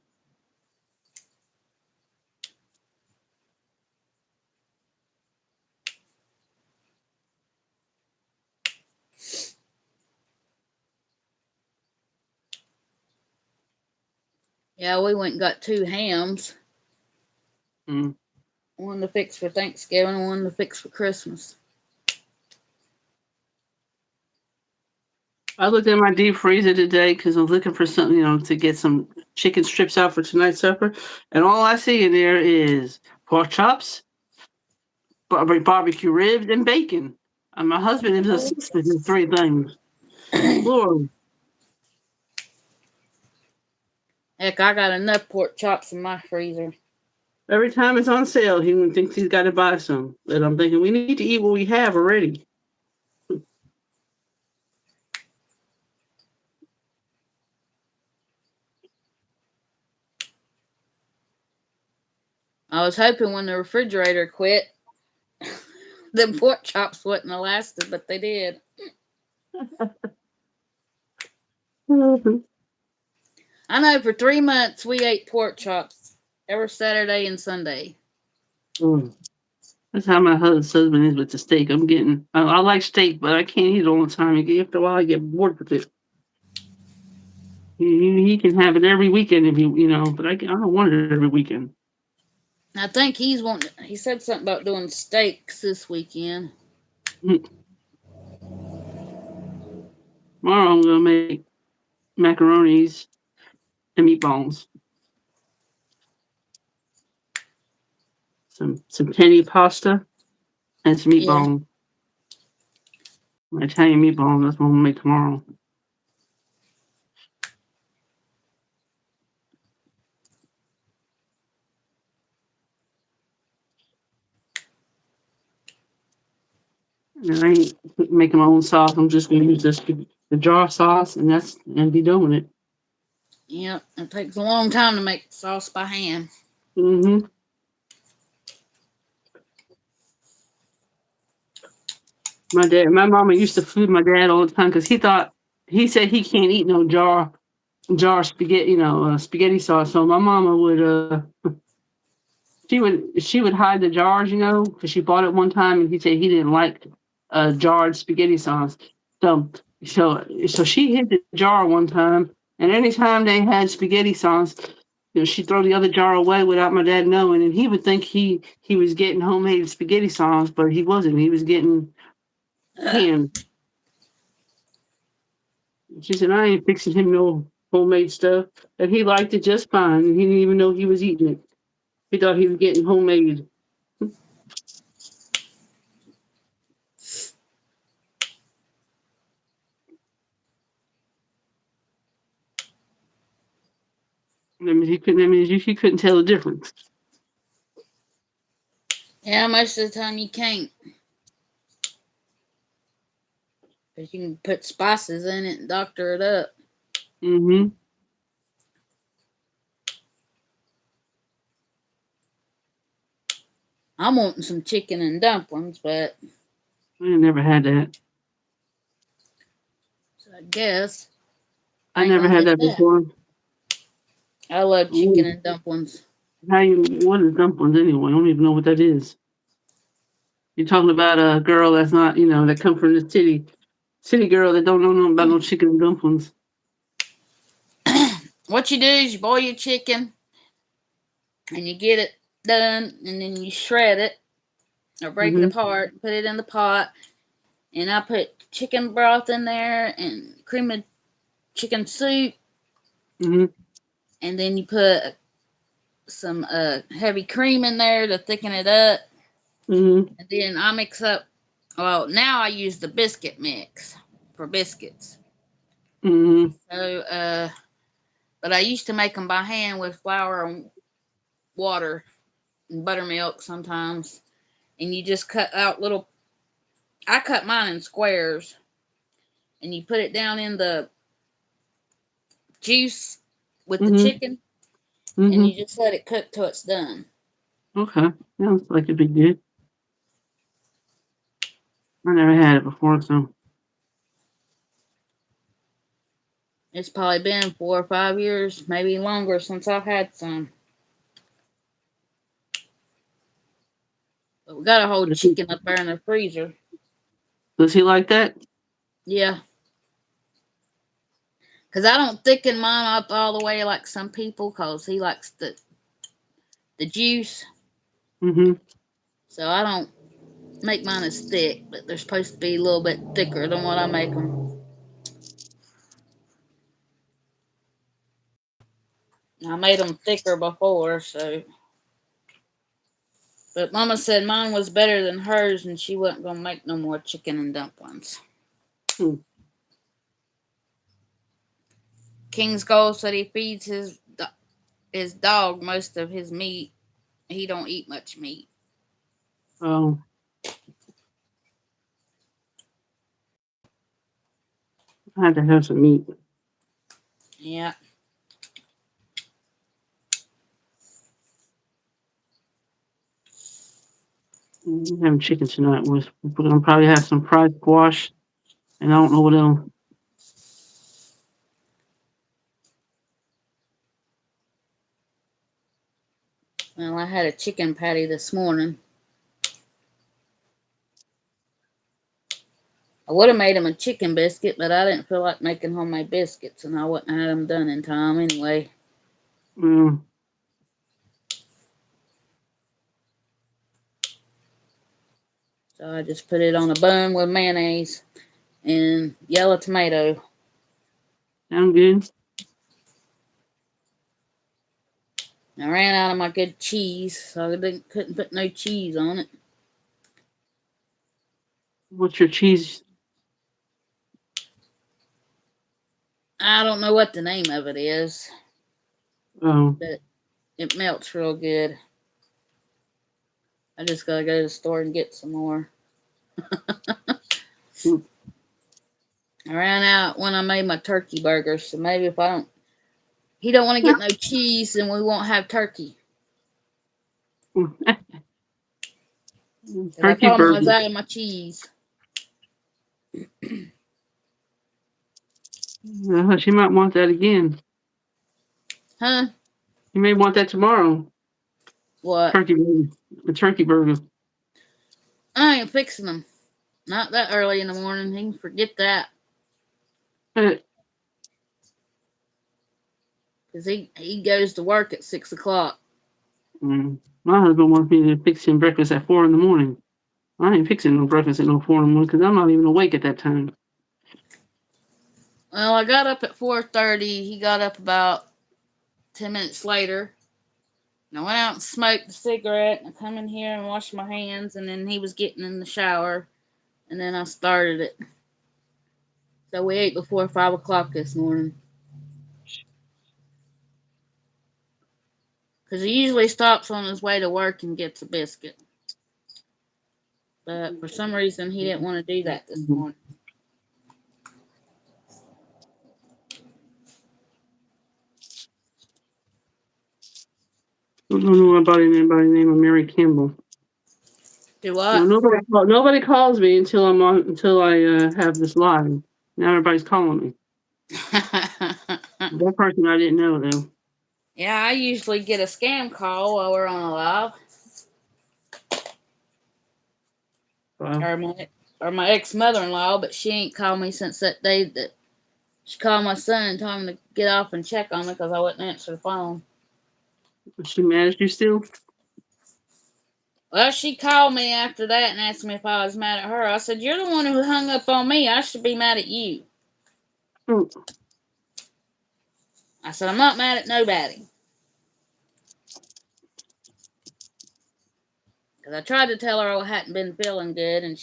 Yeah, we went and got two hams. Mm. One to fix for Thanksgiving, one to fix for Christmas. I looked at my deep freezer today because I was looking for something, to get some chicken strips out for tonight's supper, and all I see in there is pork chops, barbecue ribs, and bacon. And my husband is obsessed with these three things. Lord, Heck, I got enough pork chops in my freezer. every time it's on sale, he thinks he's got to buy some. And I'm thinking we need to eat what we have already. I was hoping when the refrigerator quit, the pork chops wouldn't have lasted, but they did. I know for 3 months we ate pork chops every Saturday and Sunday. Mm. That's how my husband is with the steak. I like steak, but I can't eat it all the time. After a while, I get bored with it. He can have it every weekend if but I don't want it every weekend. I think he said something about doing steaks this weekend. Mm. Tomorrow I'm gonna make macaronis and meatballs, some penny pasta, and some Yeah. meatballs. Italian meatballs. That's what I'm gonna make tomorrow. And I ain't making my own sauce. I'm just gonna use the jar sauce, and be done with it. Yep. It takes a long time to make sauce by hand. Hmm. My mama used to food my dad all the time because he said he can't eat no jar spaghetti, spaghetti sauce. So my mama she would hide the jars, because she bought it one time and he said he didn't like jarred spaghetti sauce. So so she hid the jar one time, and anytime they had spaghetti sauce, she'd throw the other jar away without my dad knowing, and he would think he was getting homemade spaghetti sauce, but he wasn't. He was getting canned. She said, I ain't fixing him no homemade stuff. And he liked it just fine. And he didn't even know he was eating it. He thought he was getting homemade. He couldn't tell the difference. Yeah, most of the time you can't. Because you can put spices in it and doctor it up. Mm-hmm. I'm wanting some chicken and dumplings, but I ain't never had that. so I guess I I ain't never gonna had get that that. before. I love chicken Ooh. and dumplings. What is dumplings anyway? I don't even know what that is. You're talking about a girl that's not, that come from the city girl that don't know nothing about no chicken and dumplings. What you do is you boil your chicken and you get it done, and then you shred it or break it Mm-hmm. apart and put it in the pot. And I put chicken broth in there and cream of chicken soup, Mm-hmm. and then you put some heavy cream in there to thicken it up. Mm-hmm. And then I mix up. Well, now I use the biscuit mix for biscuits. Mm-hmm. So, but I used to make them by hand with flour and water and buttermilk sometimes. And you just cut out little. I cut mine in squares, and you put it down in the juice with the Mm-hmm. chicken, and you Mm-hmm. just let it cook till it's done. Okay. Sounds like it'd be good. I never had it before, so It's probably been 4 or 5 years, maybe longer, since I've had some. But we got a whole does he, chicken up there in the freezer. does he like that? Yeah, Cause I don't thicken mine up all the way like some people, cause he likes the juice. Mm-hmm. So I don't make mine as thick, but they're supposed to be a little bit thicker than what I make them. I made them thicker before, so. But Mama said mine was better than hers, and she wasn't gonna make no more chicken and dumplings. Mm. King's Gold said he feeds his dog most of his meat. He don't eat much meat. Oh, I had to have some meat. Yeah. I'm having chicken tonight. We're gonna probably have some fried squash, and I don't know what else. Well, I had a chicken patty this morning. I would have made him a chicken biscuit, but I didn't feel like making homemade biscuits, and I wouldn't have had them done in time anyway. Mm. So I just put it on a bun with mayonnaise and yellow tomato. Sound good? I ran out of my good cheese, so couldn't put no cheese on it. What's your cheese? I don't know what the name of it is, Oh, but it melts real good. I just gotta go to the store and get some more. mm, I ran out when I made my turkey burgers, so maybe if I don't, he don't want to get no cheese, then we won't have turkey. mm. Cause I Turkey told him I was burger. out of my cheese. She might want that again. Huh? You may want that tomorrow. What? Turkey burger. A turkey burger. I ain't fixing them. Not that early in the morning. He can forget that. Eh, Cause he goes to work at 6 o'clock. My husband wants me to fix him breakfast at 4 in the morning. I ain't fixing no breakfast at no 4 in the morning because I'm not even awake at that time. Well, I got up at 4:30. He got up about 10 minutes later. And I went out and smoked a cigarette. And I come in here and washed my hands. And then he was getting in the shower. And then I started it. So we ate before 5 o'clock this morning. Because he usually stops on his way to work and gets a biscuit. But for some reason, he didn't want to do that this morning. I don't know about anybody named Mary Campbell. Do No, what? nobody calls me until I have this live. Now everybody's calling me. That person I didn't know though. Yeah, I usually get a scam call while we're on a live. So, Or my ex mother in law, but she ain't called me since that day that she called my son and told him to get off and check on me because I wouldn't answer the phone. is she mad at you still? Well, she called me after that and asked me if I was mad at her. I said, "You're the one who hung up on me. I should be mad at you." Mm. I said, "I'm not mad at nobody." Because I tried to tell her I hadn't been feeling good, and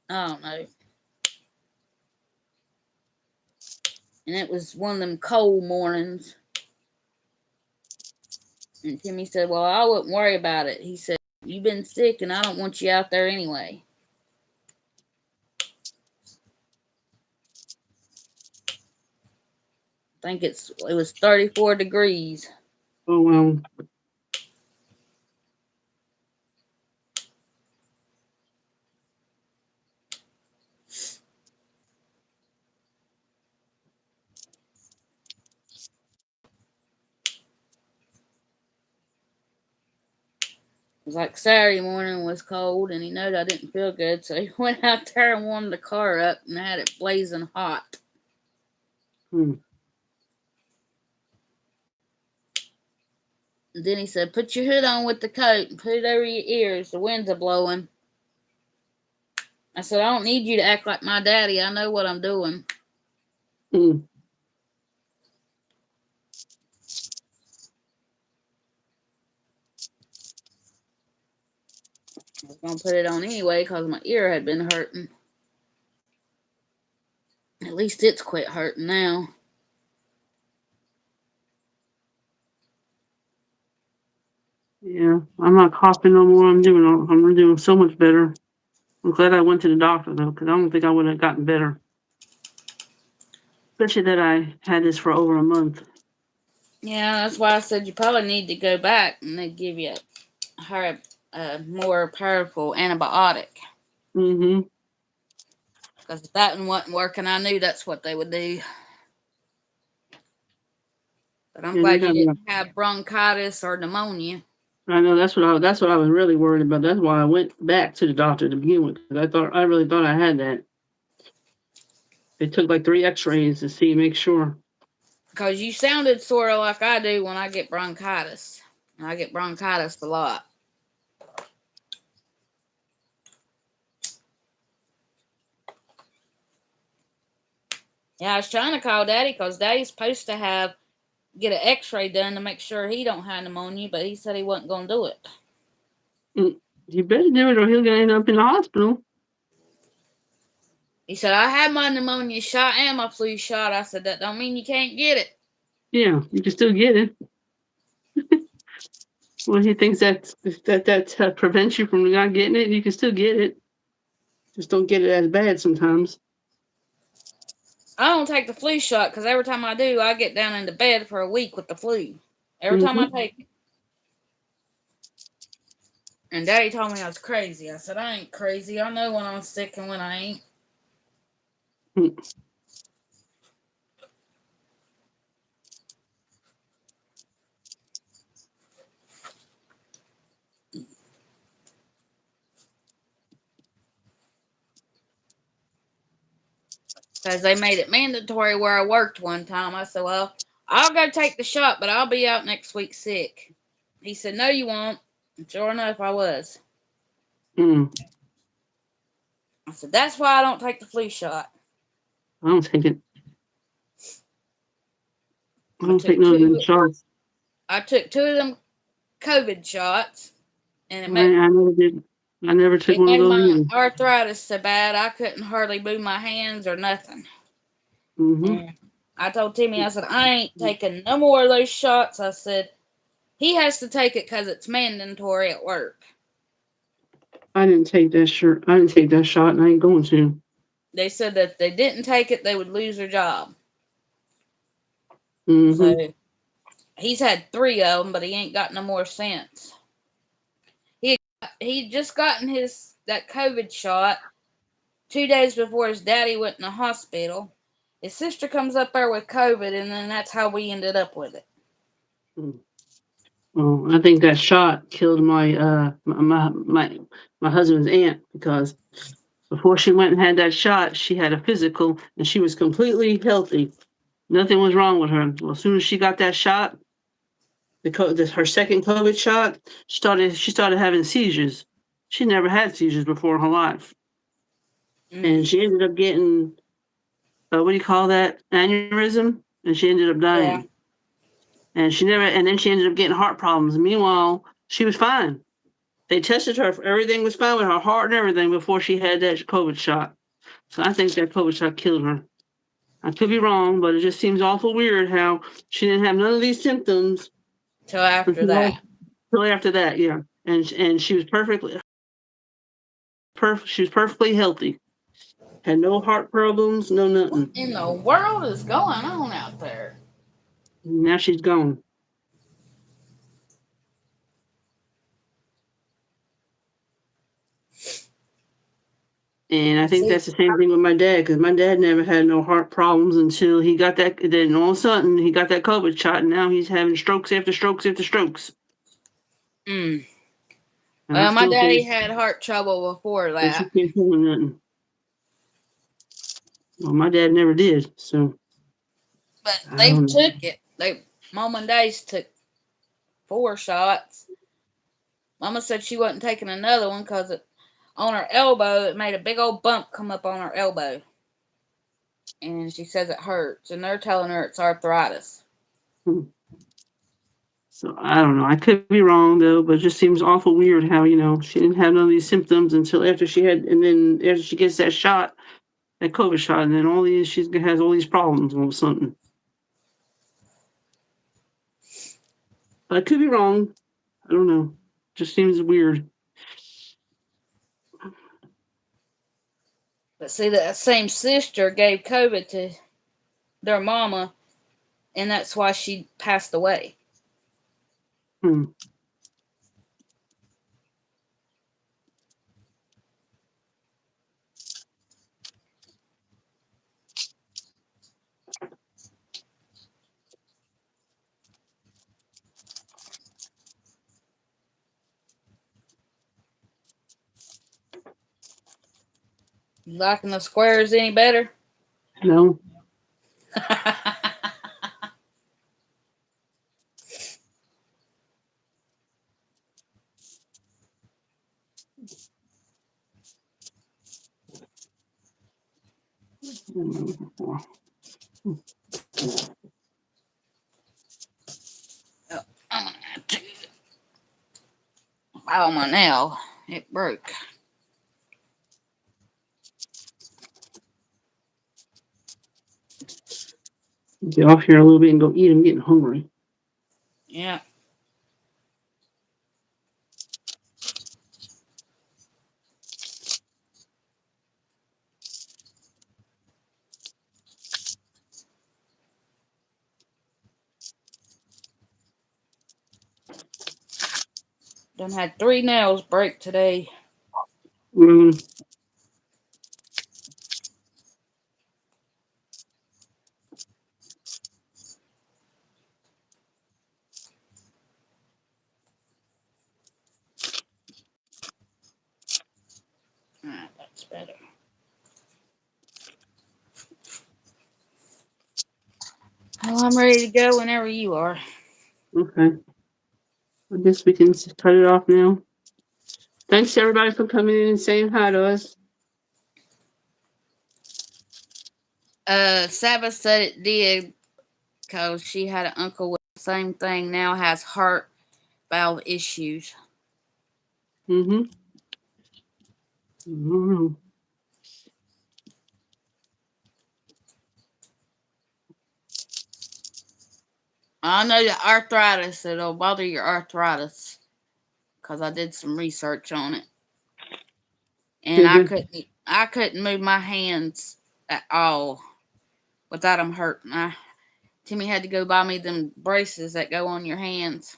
I don't know. And it was one of them cold mornings. And Timmy said, "Well, I wouldn't worry about it." He said, "You've been sick, and I don't want you out there anyway." I think it was 34 degrees. Oh well. It was like Saturday morning was cold, and he knowed I didn't feel good, so he went out there and warmed the car up and had it blazing hot. Mm. Then he said, "Put your hood on with the coat and put it over your ears. The winds are blowing." I said, "I don't need you to act like my daddy. I know what I'm doing." Mm. I was gonna put it on anyway because my ear had been hurting. At least it's quit hurting now. Yeah, I'm not coughing no more. I'm doing so much better. I'm glad I went to the doctor though, because I don't think I would have gotten better. Especially that I had this for over a month. Yeah, that's why I said you probably need to go back and they give you a more powerful antibiotic. Mm-hmm. Because if that one wasn't working, I knew that's what they would do. But I'm Yeah, they glad you have. didn't have bronchitis or pneumonia. I know that's what I was really worried about. That's why I went back to the doctor to begin with. 'Cause I really thought I had that. They took like 3 X-rays to see, make sure. Because you sounded sort of like I do when I get bronchitis. I get bronchitis a lot. Yeah, I was trying to call Daddy because Daddy's supposed to have get an X-ray done to make sure he don't have pneumonia, but he said he wasn't gonna do it. Mm, you better do it, or he'll end up in the hospital. He said I had my pneumonia shot and my flu shot. I said that don't mean you can't get it. Yeah, you can still get it. Well, he thinks that prevents you from not getting it. You can still get it. Just don't get it as bad sometimes. I don't take the flu shot because every time I do, I get down into bed for a week with the flu. Every time I Mm-hmm. take it. And Daddy told me I was crazy. I said I ain't crazy. I know when I'm sick and when I ain't. Because they made it mandatory where I worked one time. I said, well, I'll go take the shot, but I'll be out next week sick. He said, no, you won't. And sure enough, I was. Mm. I said, that's why I don't take the flu shot. I don't take it. I I don't take took none of them two. shots. I took two of them COVID shots, and I never did. I never took it one of made those my either. arthritis so bad I couldn't hardly move my hands or nothing. Mm-hmm. And I told Timmy, I said, I ain't taking no more of those shots. I said, he has to take it because it's mandatory at work. I didn't take that shirt. I didn't take that shot, and I ain't going to. They said that if they didn't take it, they would lose their job. Mm-hmm. So he's had three of them, but he ain't got no more since. He just gotten his that COVID shot 2 days before his daddy went in the hospital. His sister comes up there with COVID, and then that's how we ended up with it. Mm. Well, I think that shot killed my husband's aunt because before she went and had that shot, she had a physical and she was completely healthy. Nothing was wrong with her. Well, as soon as she got that shot, her second COVID shot, she started having seizures. She never had seizures before in her life, and Mm, she ended up getting what do you call that, aneurysm, and she ended up yeah. dying. And then she ended up getting heart problems. Meanwhile, she was fine. They tested her. Everything was fine with her heart and everything before she had that COVID shot. So I think that COVID shot killed her. I could be wrong, but it just seems awful weird how she didn't have none of these symptoms Till after until that. after that. Yeah, and she was she was perfectly healthy. Had no heart problems, no What nothing. in the world is going on out there? Now she's gone. And I think See, that's the same thing with my dad, because my dad never had no heart problems until he got that. Then all of a sudden, he got that COVID shot, and now he's having strokes after strokes after strokes. mm. And I Well, my still think daddy had heart trouble before that she that. can't tell him nothing. Well, my dad never did. So But I they don't know. took it. Mom and Days took 4 shots. Mama said she wasn't taking another one because on her elbow it made a big old bump come up on her elbow, and she says it hurts. And they're telling her it's arthritis. Hmm. So I don't know. I could be wrong though, but it just seems awful weird how she didn't have none of these symptoms until after she had, and then after she gets that shot, that COVID shot, and then she has all these problems all of a sudden. But I could be wrong. I don't know. Just seems weird. But see, that same sister gave COVID to their mama, and that's why she passed away. Hmm. You liking the squares any better? No. Oh, I'm gonna have to file my nail. It broke. Get off here a little bit and go eat. I'm getting hungry. Yeah. Done had 3 nails break today. Mm, Alright, that's better. Well, I'm ready to go whenever you are. okay. I guess we can cut it off now. Thanks to everybody for coming in and saying hi to us. Sabbath said it did because she had an uncle with the same thing, now has heart valve issues. Mm-hmm. Mm-hmm. I know the arthritis, it'll bother your arthritis because I did some research on it. And Did I it couldn't I couldn't move my hands at all without them hurting. Timmy had to go buy me them braces that go on your hands.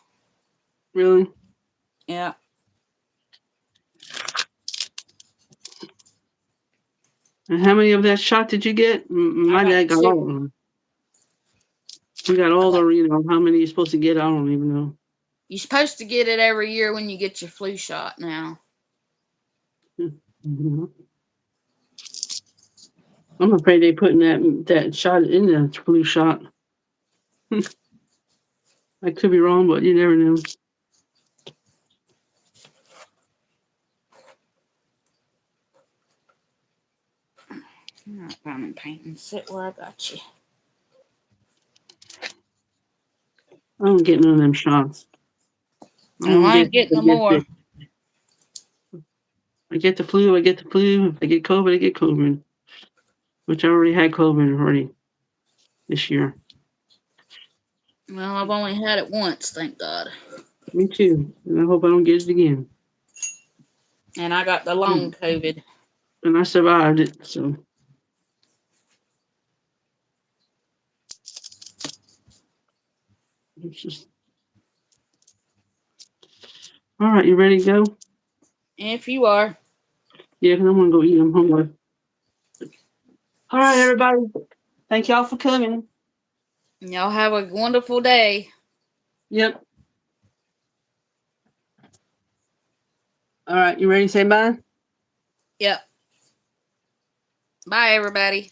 really? Yeah. And how many of that shot did you get? I My got dad got two. all of them. We got I all got the, how many you're supposed to get. I don't even know. You're supposed to get it every year when you get your flu shot now. Mhm. I'm afraid they putting that shot in the flu shot. I could be wrong, but you never know. I'm not diamond painting. Sit where I got you. I don't get none of them shots. I Oh, don't I get. ain't getting I no get more. sick. I get the flu. I get the flu. If I get COVID, I get COVID. Which I already had COVID already this year. Well, I've only had it once, thank God. Me too. And I hope I don't get it again. And I got the long Mm. COVID. And I survived it. So it's just all right. You ready to go? If you are, Yeah, because I'm gonna go eat. I'm hungry. All right, everybody. Thank y'all for coming. y'all have a wonderful day. Yep. All right. You ready to say bye? Yep. Bye, everybody.